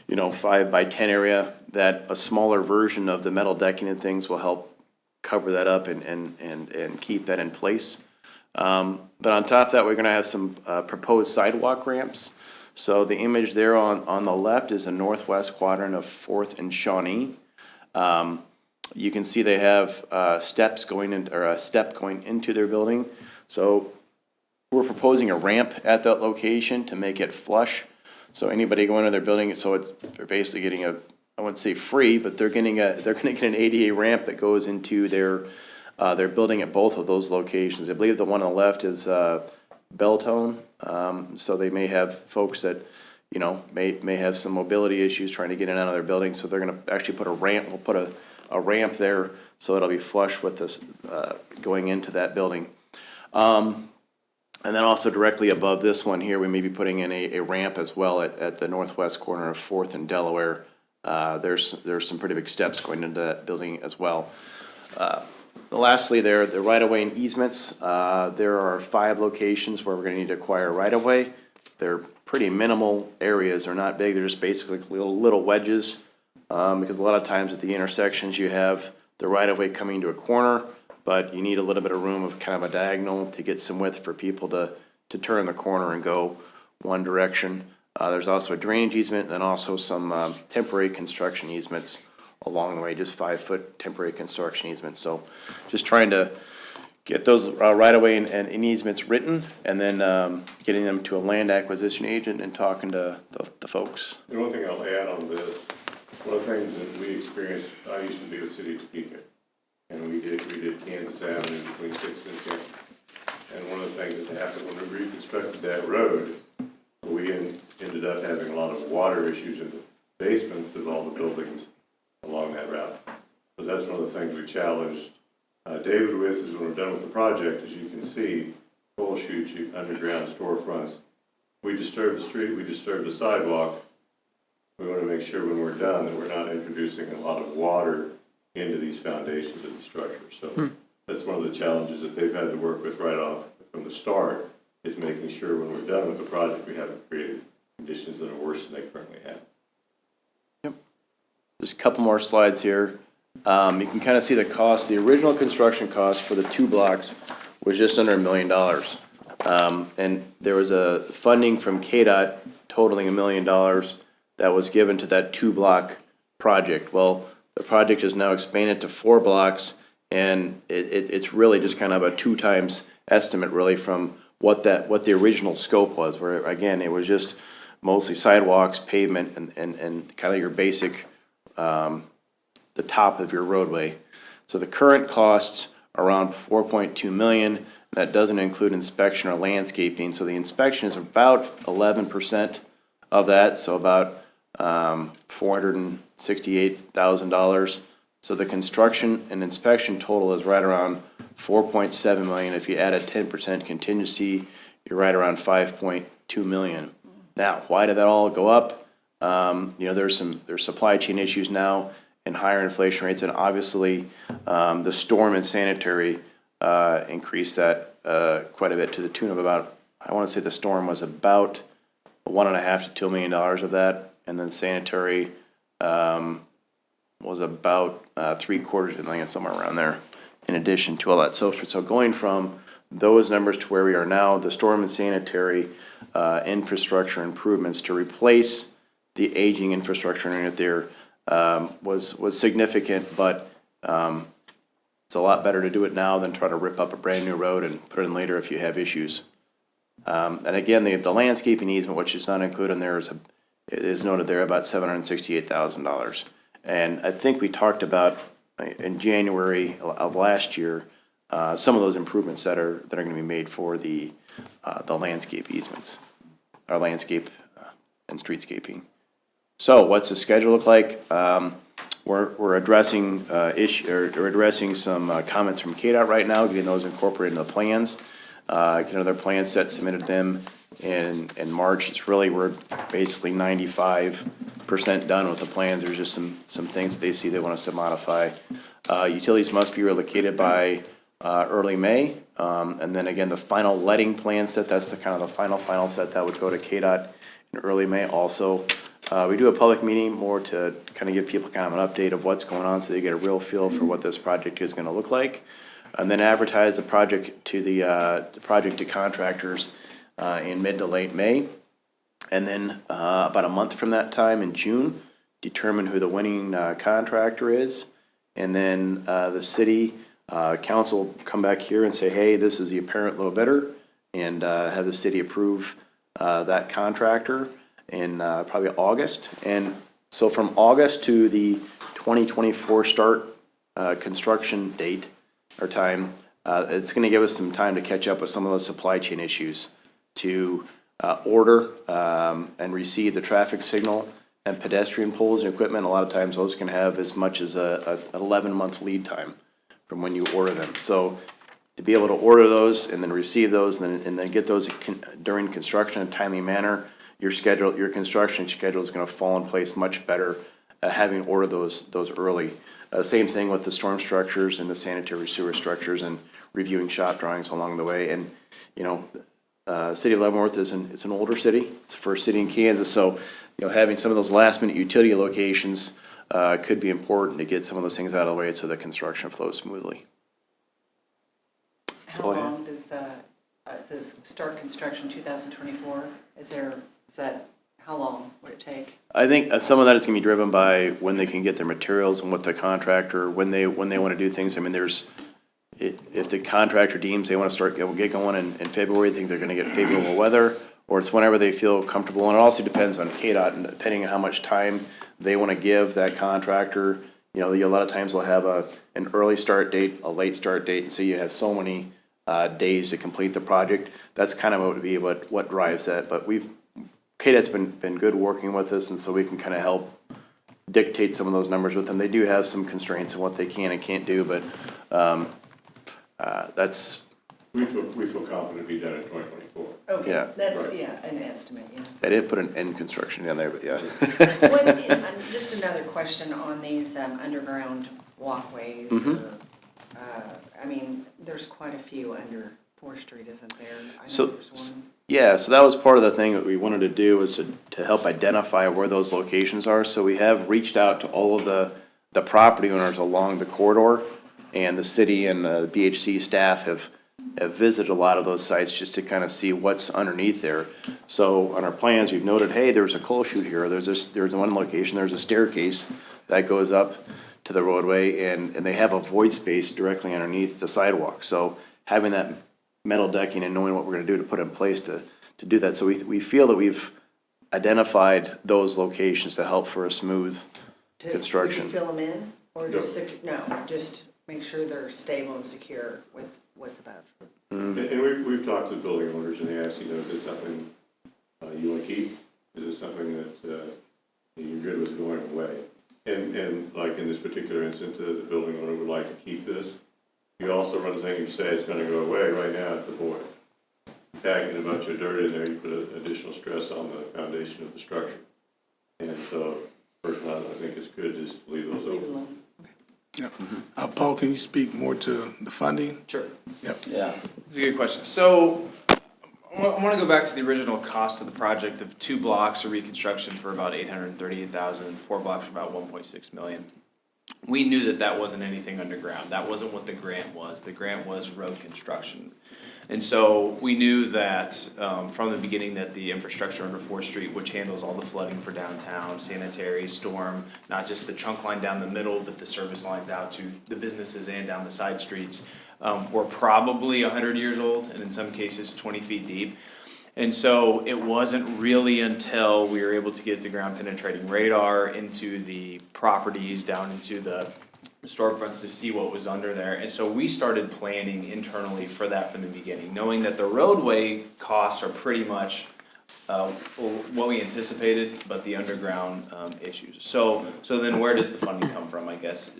a 5 by 10 area that a smaller version of the metal decking and things will help cover that up and keep that in place. But on top of that, we're gonna have some proposed sidewalk ramps. So the image there on the left is the northwest quadrant of 4th and Shawnee. You can see they have steps going in, or a step going into their building. So we're proposing a ramp at that location to make it flush. So anybody going to their building, they're basically getting I wouldn't say free, but they're gonna get an ADA ramp that goes into their building at both of those locations. I believe the one on the left is Beltone. So they may have folks that, may have some mobility issues trying to get in and out of their building. So they're gonna actually put a ramp, we'll put a ramp there so it'll be flush with this going into that building. And then also directly above this one here, we may be putting in a ramp as well at the northwest corner of 4th and Delaware. There's some pretty big steps going into that building as well. Lastly, the right-of-way and easements. There are 5 locations where we're gonna need to acquire right-of-way. They're pretty minimal areas, they're not big, they're just basically little wedges. Because a lot of times at the intersections, you have the right-of-way coming to a corner, but you need a little bit of room of kind of a diagonal to get some width for people to turn the corner and go one direction. There's also a drainage easement and also some temporary construction easements along the way, just 5-foot temporary construction easements. So just trying to get those right-of-way and easements written, and then getting them to a land acquisition agent and talking to the folks. The one thing I'll add on this, one of the things that we experienced, I used to be a city speaker, and we did Kansas Avenue between 6th and 10th. And one of the things that happened when we reconstructed that road, we ended up having a lot of water issues in the basements of all the buildings along that route. of the things we challenged David with is when we're done with the project, as you can see, coal chutes, underground storefronts. We disturb the street, we disturb the sidewalk. We want to make sure when we're done that we're not introducing a lot of water into these foundations of the structure. So that's one of the challenges that they've had to work with right off from the start, is making sure when we're done with the project, we haven't created conditions that are worse than they currently have. There's a couple more slides here. You can kind of see the cost. The original construction cost for the 2 blocks was just under $1 million. And there was a funding from KDOT totaling $1 million that was given to that 2-block project. Well, the project is now expanded to 4 blocks, and it's really just kind of a 2 times estimate really from what the original scope was, where again, it was just mostly sidewalks, pavement, and kind of your basic, the top of your roadway. So the current costs are around $4.2 million. That doesn't include inspection or landscaping. So the inspection is about 11% of that, so about $468,000. So the construction and inspection total is right around $4.7 million. If you add a 10% contingency, you're right around $5.2 million. Now, why did that all go up? There's supply chain issues now and higher inflation rates, and obviously the storm and sanitary increased that quite a bit to the tune of about, I want to say the storm was about $1.5 to $2 million of that, and then sanitary was about $750,000, somewhere around there, in addition to all that. So going from those numbers to where we are now, the storm and sanitary infrastructure improvements to replace the aging infrastructure in it there was significant, but it's a lot better to do it now than try to rip up a brand new road and put it in later if you have issues. And again, the landscaping easement, which is not included in there, is noted there about $768,000. And I think we talked about in January of last year some of those improvements that are going to be made for the landscape easements, or landscape and streetscaping. So what's the schedule look like? We're addressing addressing some comments from KDOT right now, getting those incorporated into the plans. Their plan set, submitted them in March. It's really, we're basically 95% done with the plans. There's just some things that they see they want us to modify. Utilities must be relocated by early May. And then again, the final letting plan set, that's the kind of the final set that would go to KDOT in early May also. We do a public meeting more to kind of give people kind of an update of what's going on so they get a real feel for what this project is going to look like. And then advertise the project to contractors in mid to late May. And then about a month from that time in June, determine who the winning contractor is. And then the city council come back here and say, hey, this is the apparent low bidder, and have the city approve that contractor in probably August. And so from August to the 2024 start construction date or time, it's going to give us some time to catch up with some of those supply chain issues, to order and receive the traffic signal and pedestrian poles and equipment. A lot of times those can have as much as an 11-month lead time from when you order them. So to be able to order those and then receive those and then get those during construction in a timely manner, your construction schedule is going to fall in place much better having ordered those early. Same thing with the storm structures and the sanitary sewer structures, and reviewing shop drawings along the way. And city of Leavenworth it's an older city. It's the first city in Kansas, so having some of those last minute utility locations could be important to get some of those things out of the way so the construction flows smoothly. How long does it says start construction 2024? How long would it take? I think some of that is going to be driven by when they can get their materials and what the contractor, when they want to do things. I mean, if the contractor deems they want to get going in February, they think they're going to get favorable weather, or it's whenever they feel comfortable. And it also depends on KDOT, and depending on how much time they want to give that contractor. A lot of times they'll have an early start date, a late start date, and so you have so many days to complete the project. That's kind of what drives that. But KDOT's been good working with us, and so we can kind of help dictate some of those numbers with them. They do have some constraints on what they can and can't do, but, that's, We feel confident it'll be done in 2024. Okay, Yeah. that's, Right. yeah, an estimate, yeah. I did put an end construction down there, but yeah. Just another question on these underground walkways. Mm-hmm. I mean, there's quite a few under 4th Street, isn't there? I know So- there's one. Yeah, so that was part of the thing that we wanted to do, was to help identify where those locations are. So we have reached out to all of the property owners along the corridor, and the city and the BHC staff have visited a lot of those sites just to kind of see what's underneath there. So on our plans, we've noted, hey, there's a coal chute here, there's one location, there's a staircase that goes up to the roadway, and they have a void space directly underneath the sidewalk. So having that metal decking and knowing what we're gonna do to put in place to do that. So we feel that we've identified those locations to help for a smooth construction. Would you fill them in, or just, no, just make sure they're stable and secure with what's above? And we've talked to building owners, and they ask, is this something you want to keep? Is this something that you're good with going away? And like in this particular instance, the building owner would like to keep this. You also run the thing, you say it's going to go away, right now it's a void. Tagging a bunch of dirt in there, you put additional stress on the foundation of the structure. And so, personally, I think it's good just to leave those Leave it open. alone. Yeah. Paul, can you speak more to the funding? Sure. Yep. Yeah. It's a good question. So I want to go back to the original cost of the project of 2 blocks of reconstruction for about $838,000, 4 blocks for about $1.6 million. We knew that wasn't anything underground. That wasn't what the grant was. The grant was road construction. And so we knew that from the beginning that the infrastructure under 4th Street, which handles all the flooding for downtown, sanitary, storm, not just the trunk line down the middle, but the service lines out to the businesses and down the side streets, were probably 100 years old, and in some cases 20 feet deep. And so it wasn't really until we were able to get the ground penetrating radar into the properties, down into the storefronts to see what was under there. And so we started planning internally for that from the beginning, knowing that the roadway costs are pretty much what we anticipated, but the underground issues. So then where does the funding come from, I guess,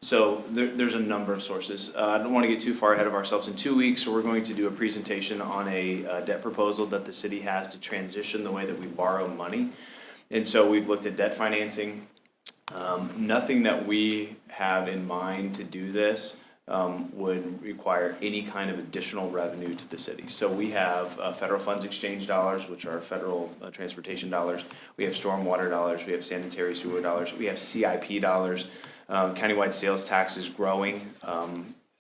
So there's a number of sources. I don't want to get too far ahead of ourselves. In 2 weeks, we're going to do a presentation on a debt proposal that the city has to transition the way that we borrow money. And so we've looked at debt financing. Nothing that we have in mind to do this would require any kind of additional revenue to the city. So we have federal funds exchange dollars, which are federal transportation dollars. We have stormwater dollars. We have sanitary sewer dollars. We have CIP dollars. Countywide sales tax is growing.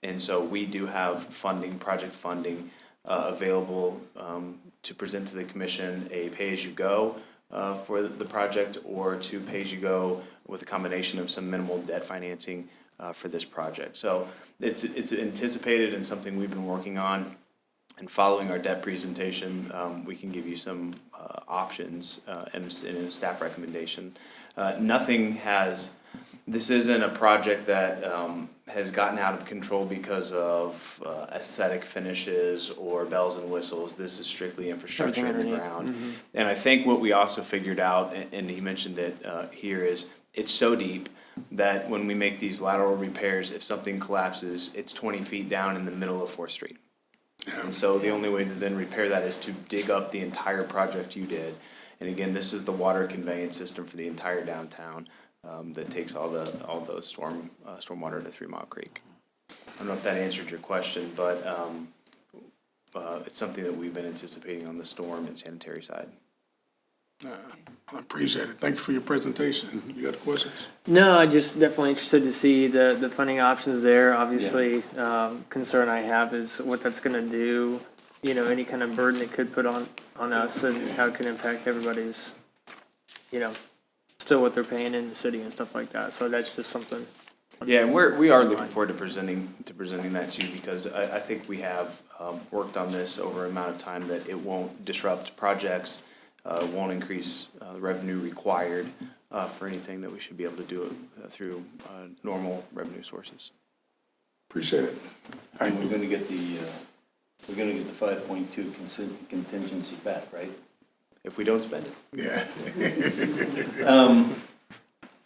And so we do have funding, project funding available to present to the commission a pay-as-you-go for the project, or to pay-as-you-go with a combination of some minimal debt financing for this project. So it's anticipated and something we've been working on. And following our debt presentation, we can give you some options and a staff recommendation. This isn't a project that has gotten out of control because of aesthetic finishes or bells and whistles. This is strictly infrastructure in the Everything ground. underneath. And I think what we also figured out, and he mentioned it here, is it's so deep that when we make these lateral repairs, if something collapses, it's 20 feet down in the middle of 4th Street. And so the only way to then repair that is to dig up the entire project you did. And again, this is the water conveyance system for the entire downtown that takes all those stormwater to 3 Mile Creek. I don't know if that answered your question, but it's something that we've been anticipating on the storm and sanitary side. I appreciate it. Thank you for your presentation. You got questions? No, I'm just definitely interested to see the funding options there. Obviously, concern I have is what that's gonna do, any kind of burden it could put on us, and how it can impact everybody's, still what they're paying in the city and stuff like that. So that's just something. Yeah, and we are looking forward to presenting that to you, because I think we have worked on this over an amount of time that it won't disrupt projects, won't increase the revenue required for anything, that we should be able to do it through normal revenue sources. Appreciate it. And we're gonna get the 5.2 contingency back, right? If we don't spend it. Yeah.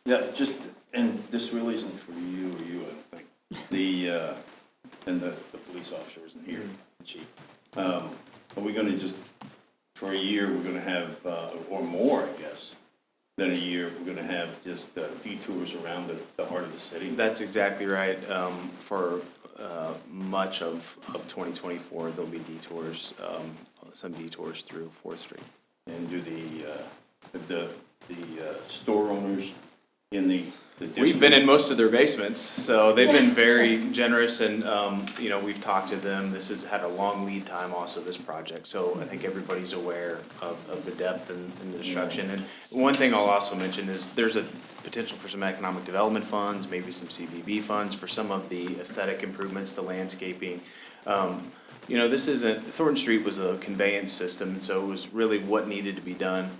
Yeah, just, and this really isn't for you or you, I don't think. And the police officer isn't here, the chief. Are we gonna just, for a year, we're gonna have, or more, I guess, than a year, we're gonna have just detours around the heart of the city? That's exactly right. For much of 2024, there'll be detours, some detours through 4th Street. And do the store owners in the district? We've been in most of their basements, so they've been very generous and, we've talked to them. This has had a long lead time also, this project, so I think everybody's aware of the depth and the destruction. And one thing I'll also mention is there's a potential for some economic development funds, maybe some CBB funds for some of the aesthetic improvements, the landscaping. This isn't, Thornton Street was a conveyance system, and so it was really what needed to be done.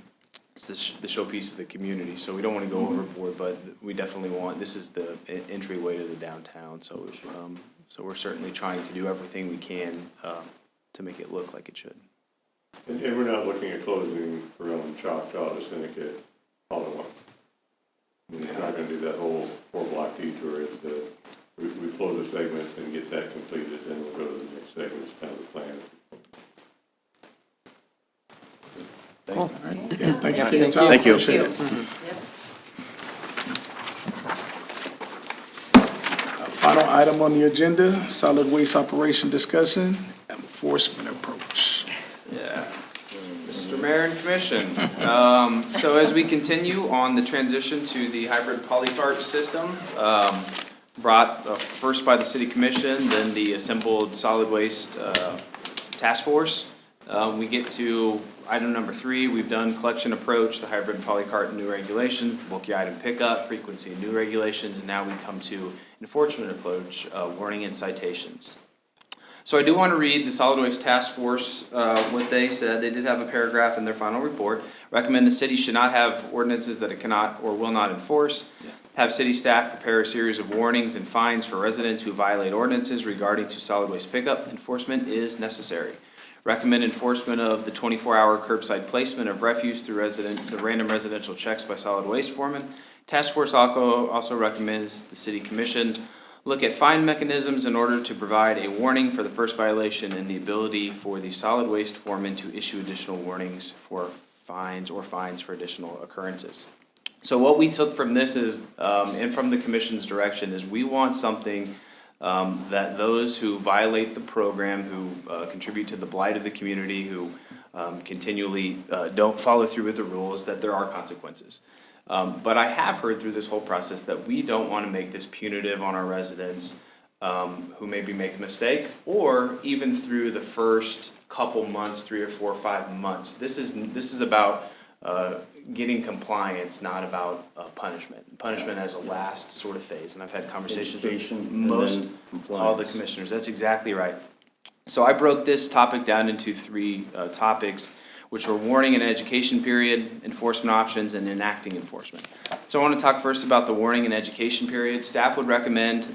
It's the showpiece of the community, so we don't want to go overboard, but we definitely want, this is the entryway to the downtown, so we're certainly trying to do everything we can to make it look like it should. And we're not looking at closing from Choctaw to Seneca all at once. We're not gonna do that whole 4-block detour. It's we close a segment and get that completed, then we'll go to the next segment. It's kind of the plan. Yeah, thank you for your time. Thank you. Appreciate it. Final item on the agenda, solid waste operation discussion, enforcement approach. Yeah. Mr. Mayor and Commission, so as we continue on the transition to the hybrid polycart system, brought first by the City Commission, then the assembled solid waste task force, we get to item number 3. We've done collection approach, the hybrid polycart new regulations, the bulky item pickup, frequency and new regulations, and now we come to enforcement approach, warning and citations. So I do want to read the Solid Waste Task Force, what they said. They did have a paragraph in their final report. Recommend the city should not have ordinances that it cannot or will not enforce. Have city staff prepare a series of warnings and fines for residents who violate ordinances regarding to solid waste pickup. Enforcement is necessary. Recommend enforcement of the 24-hour curbside placement of refuse through the random residential checks by solid waste foreman. Task Force also recommends the City Commission look at fine mechanisms in order to provide a warning for the first violation and the ability for the solid waste foreman to issue additional warnings for fines for additional occurrences. So what we took from this is, and from the Commission's direction, is we want something that those who violate the program, who contribute to the blight of the community, who continually don't follow through with the rules, that there are consequences. But I have heard through this whole process that we don't want to make this punitive on our residents who maybe make a mistake, or even through the first couple months, 3 or 4 or 5 months. This is about getting compliance, not about punishment. Punishment as a last sort of phase, and I've had conversations Education with and most then compliance. all the commissioners. That's exactly right. So I broke this topic down into 3 topics, which were warning and education period, enforcement options, and enacting enforcement. So I want to talk first about the warning and education period. Staff would recommend,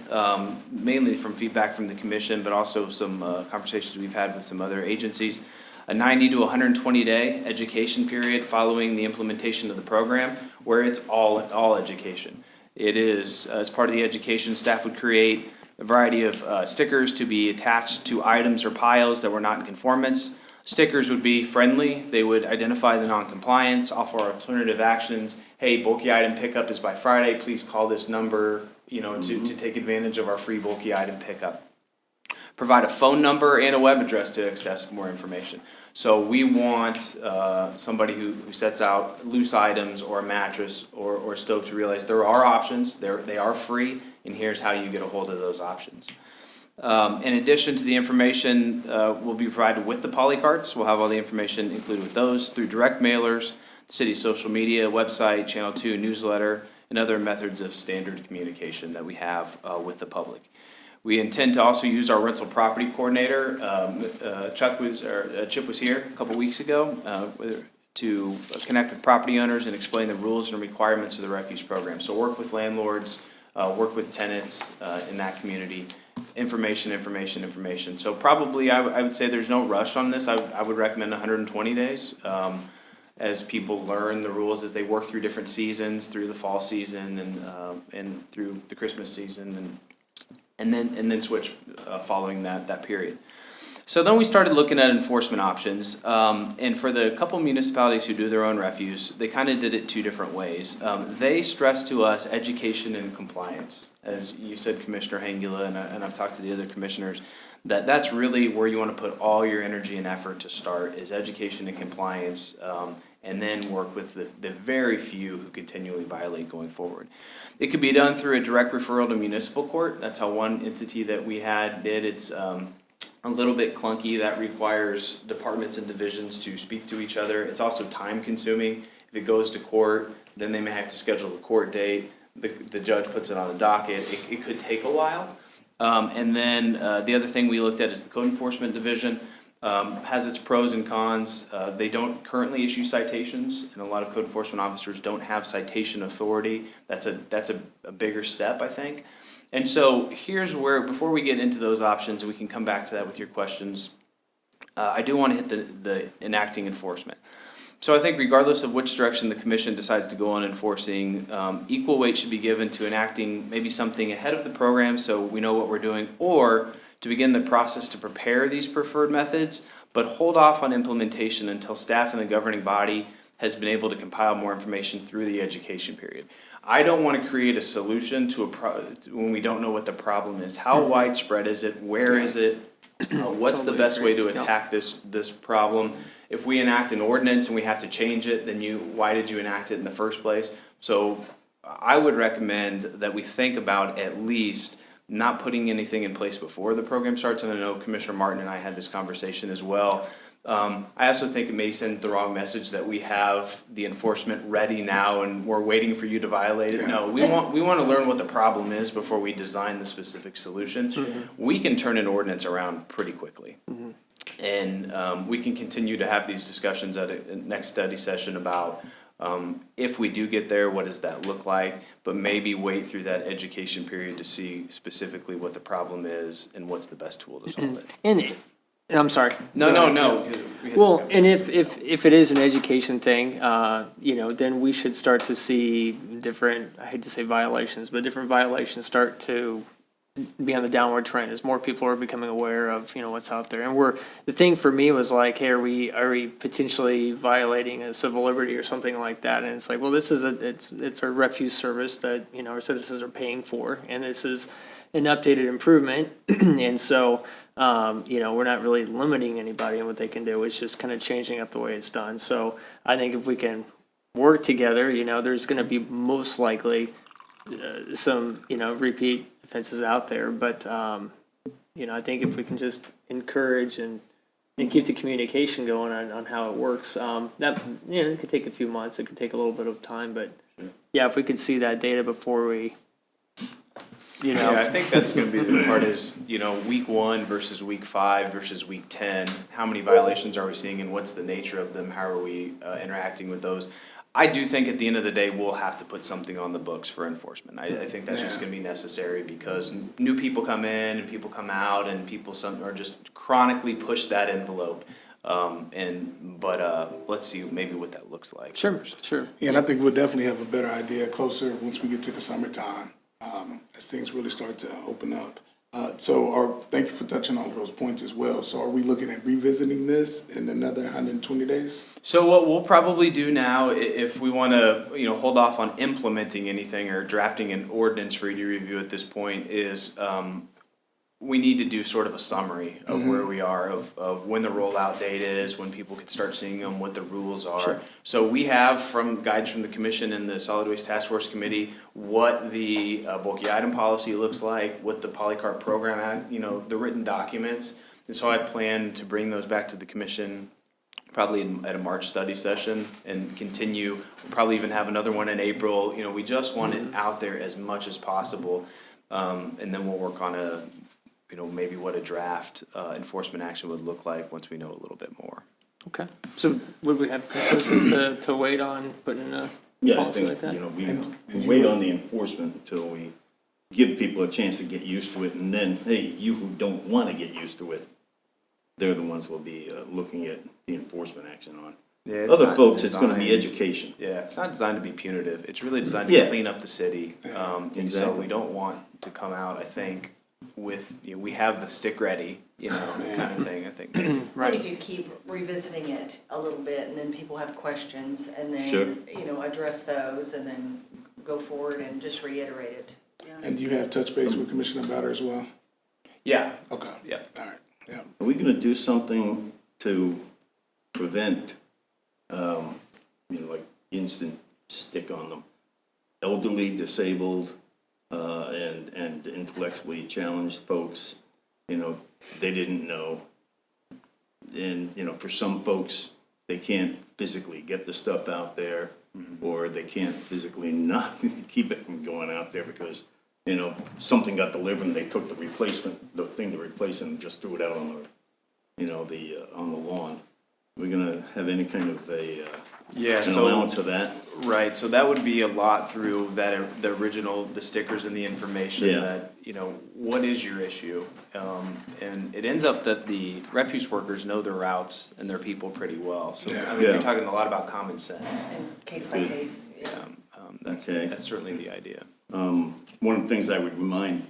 mainly from feedback from the commission, but also some conversations we've had with some other agencies, a 90 to 120 day education period following the implementation of the program, where it's all education. It is, as part of the education, staff would create a variety of stickers to be attached to items or piles that were not in conformance. Stickers would be friendly. They would identify the non-compliance, offer alternative actions. Hey, bulky item pickup is by Friday. Please call this number, to take advantage of our free bulky item pickup. Provide a phone number and a web address to access more information. So we want somebody who sets out loose items or a mattress or stove to realize there are options. They are free, and here's how you get a hold of those options. In addition to the information will be provided with the polycarts, we'll have all the information included with those through direct mailers, the city's social media, website, Channel 2, newsletter, and other methods of standard communication that we have with the public. We intend to also use our rental property coordinator. Chip was here a couple weeks ago to connect with property owners and explain the rules and requirements of the refuse program. So work with landlords, work with tenants in that community. Information. So probably I would say there's no rush on this. I would recommend 120 days. as people learn the rules, as they work through different seasons, through the fall season and through the Christmas season, and then switch following that period. So then we started looking at enforcement options, and for the couple municipalities who do their own refuse, they kind of did it two different ways. They stressed to us education and compliance, as you said, Commissioner Hangula, and I've talked to the other commissioners, that's really where you want to put all your energy and effort to start, is education and compliance, and then work with the very few who continually violate going forward. It could be done through a direct referral to municipal court. That's how one entity that we had did. It's a little bit clunky. That requires departments and divisions to speak to each other. It's also time consuming. If it goes to court, then they may have to schedule a court date. The judge puts it on the docket. It could take a while. And then the other thing we looked at is the code enforcement division. Has its pros and cons. They don't currently issue citations, and a lot of code enforcement officers don't have citation authority. That's a bigger step, I think. And so here's where, before we get into those options, and we can come back to that with your questions, I do want to hit the enacting enforcement. So I think regardless of which direction the commission decides to go on enforcing, equal weight should be given to enacting maybe something ahead of the program so we know what we're doing, or to begin the process to prepare these preferred methods, but hold off on implementation until staff and the governing body has been able to compile more information through the education period. I don't want to create a solution to when we don't know what the problem is. How widespread is it? Where is it? What's the best way to attack this problem? If we enact an ordinance and we have to change it, then why did you enact it in the first place? So I would recommend that we think about at least not putting anything in place before the program starts, and I know Commissioner Martin and I had this conversation as well. I also think it may send the wrong message that we have the enforcement ready now and we're waiting for you to violate it. No, we want to learn what the problem is before we design the specific solution. We can turn an ordinance around pretty quickly. And we can continue to have these discussions at a next study session about if we do get there, what does that look like? But maybe wait through that education period to see specifically what the problem is and what's the best tool to solve it. And I'm sorry. No. Well, and if it is an education thing, then we should start to see different, I hate to say violations, but different violations start to be on the downward trend as more people are becoming aware of, what's out there. And the thing for me was like, hey, are we potentially violating a civil liberty or something like that? And it's like, well, this is it's a refuse service that, our citizens are paying for, and this is an updated improvement. And so, we're not really limiting anybody in what they can do. It's just kind of changing up the way it's done. So I think if we can work together, there's going to be most likely some, repeat offenses out there. But, I think if we can just encourage and keep the communication going on how it works, that, it could take a few months. It could take a little bit of time. But, yeah, if we could see that data before we, Yeah, I think that's going to be the part is, week 1 versus week 5 versus week 10. How many violations are we seeing and what's the nature of them? How are we interacting with those? I do think at the end of the day, we'll have to put something on the books for enforcement. I think that's just going to be necessary because new people come in and people come out and people are just chronically push that envelope. But let's see maybe what that looks like. Sure. Yeah, and I think we'll definitely have a better idea closer once we get to the summertime, as things really start to open up. Thank you for touching on those points as well. So are we looking at revisiting this in another 120 days? So what we'll probably do now, if we want to, hold off on implementing anything or drafting an ordinance for you to review at this point, is we need to do sort of a summary of where we are, of when the rollout date is, when people can start seeing them, what the rules are. Sure. So we have from guides from the commission and the Solid Waste Task Force Committee, what the bulky item policy looks like, what the polycart program, the written documents. And so I plan to bring those back to the commission probably at a March study session and continue. We'll probably even have another one in April. We just want it out there as much as possible. And then we'll work on maybe what a draft enforcement action would look like once we know a little bit more. Okay. So would we have consensus to wait on putting in a policy like that? We wait on the enforcement until we give people a chance to get used to it, and then, hey, you who don't want to get used to it, they're the ones we'll be looking at the enforcement action on. Yeah, it's other not folks, it's gonna be designed- education. Yeah, it's not designed to be punitive. It's really designed to Yeah. clean up the city. And so Exactly. we don't want to come out, I think, with, we have the stick ready, kind of thing, I think. And if you keep revisiting it a little bit, and then people have questions, and Sure. then, address those, and then go forward and just reiterate it. Yeah. And you have touch base with Commissioner Bowder as well? Yeah, Okay. yeah. All right, yeah. Are we gonna do something to prevent, like instant stick on them? Elderly, disabled, and intellectually challenged folks, they didn't know. And, for some folks, they can't physically get the stuff out there, or they can't physically not keep it from going out there because, something got delivered and they took the thing to replace it and just threw it out on on the lawn. We're gonna have any kind of Yeah, an so, allowance of that? right, so that would be a lot through the original, the stickers and the information Yeah. that, what is your issue? And it ends up that the refuse workers know their routes and their people pretty well. So, I mean, Yeah. you're talking a lot about common sense. And case by case, yeah. Okay. That's certainly the idea. One of the things I would remind,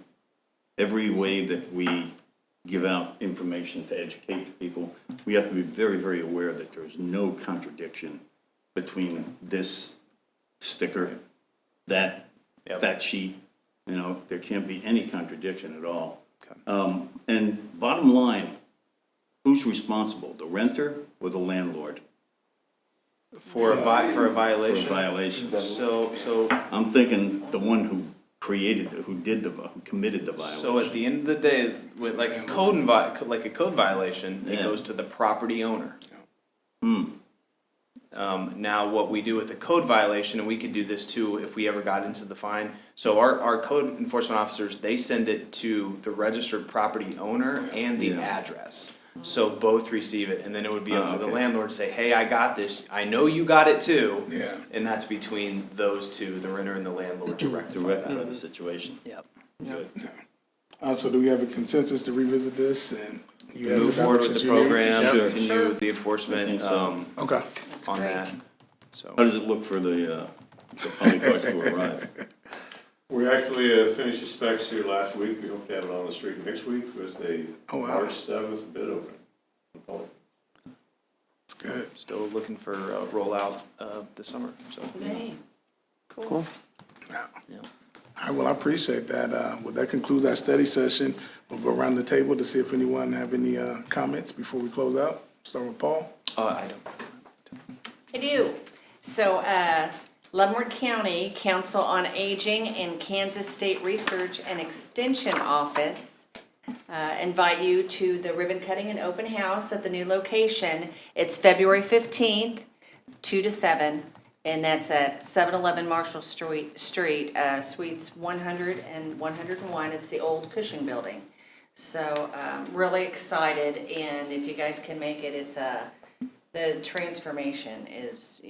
every way that we give out information to educate people, we have to be very, very aware that there's no contradiction between this sticker, that Yep. fact sheet, there can't be any contradiction at all. Okay. And bottom line, who's responsible, the renter or the landlord For a for a violation? violation? So I'm thinking the one who who committed the violation. So at the end of the day, with like a code violation, it Yeah. goes to the property owner. Now, what we do with a code violation, and we could do this too if we ever got into the fine. So our code enforcement officers, they send it to the registered property owner and the Yeah. address. So both receive it, and then it would be up for the okay. landlord to say, hey, I got this, I know you got it too. Yeah. And that's between those two, the renter and the landlord, to To rectify rectify that. the situation. Yep. Good. So do we have a consensus to revisit this and you have Move the forward with documents the you need? program, Sure. continue the I enforcement, think so. Okay. on great. that, so. How does it look for the public works to arrive? We actually finished the specs here last week. We hope to have it on the street next week with a Oh, wow. March 7th bid opening. It's good. Still looking for a rollout this summer, so. Yay. Cool. Yeah. All right, well, I appreciate that. Well, that concludes our study session. We'll go around the table to see if anyone have any comments before we close out. Start with Paul. I don't. I do. So, Leavenworth County Council on Aging and Kansas State Research and Extension Office invite you to the ribbon cutting and open house at the new location. It's February 15th, 2 to 7, and that's at 711 Marshall Street, Suites 100 and 101. It's the old Cushing building. So, really excited, and if you guys can make it, it's the transformation is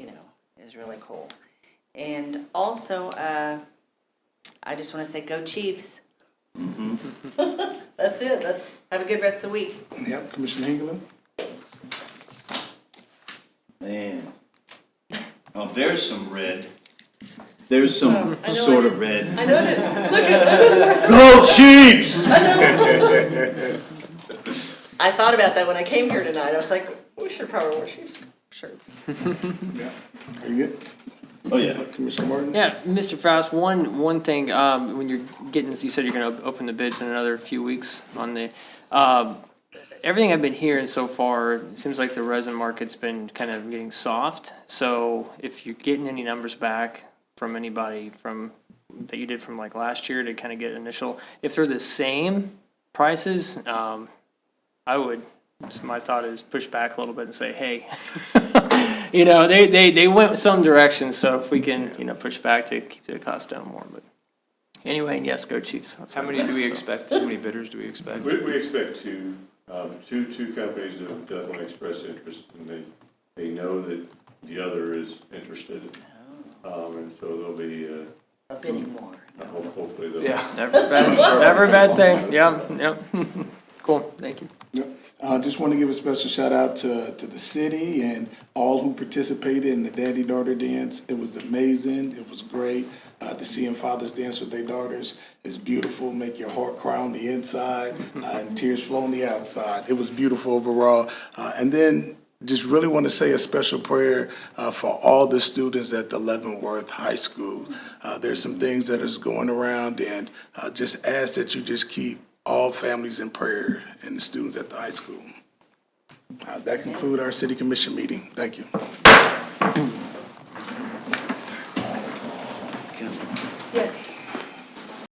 really cool. And also, I just want to say, go Chiefs. That's it. Have a good rest of the week. Yep, Commissioner Hingelman. Man. Oh, there's some red. There's some I know I sort of did. red. I know it. Look at Go Chiefs! I thought about that when I came here tonight. I was like, we should probably wear Chiefs shirts. Yeah. Are you good? Oh, yeah. Commissioner Martin? Yeah, Mr. Faust, one thing, when you're getting, you said you're gonna open the bids in another few weeks on the, everything I've been hearing so far, it seems like the resin market's been kind of getting soft. So if you're getting any numbers back from anybody that you did from like last year to kind of get initial, if they're the same prices, I would, just my thought is push back a little bit and say, hey, they went some direction, so if we can, push back to keep the cost down more, but anyway, and yes, go Chiefs. That's How what- many do we so. expect? How many bidders do we expect? We expect two companies that have definitely expressed interest, and they know that the other is interested. And so there'll be, A bidding war. hopefully they'll. Yeah. Never a bad thing, yeah. Cool, thank you. Yep. Just want to give a special shout out to the city and all who participated in the daddy-daughter dance. It was amazing. It was great. To see fathers dance with their daughters is beautiful. Make your heart cry on the inside and tears flow on the outside. It was beautiful overall. And then just really want to say a special prayer for all the students at the Leavenworth High School. There's some things that is going around, and just ask that you just keep all families in prayer and the students at the high school. That concludes our city commission meeting. Thank you. Yes.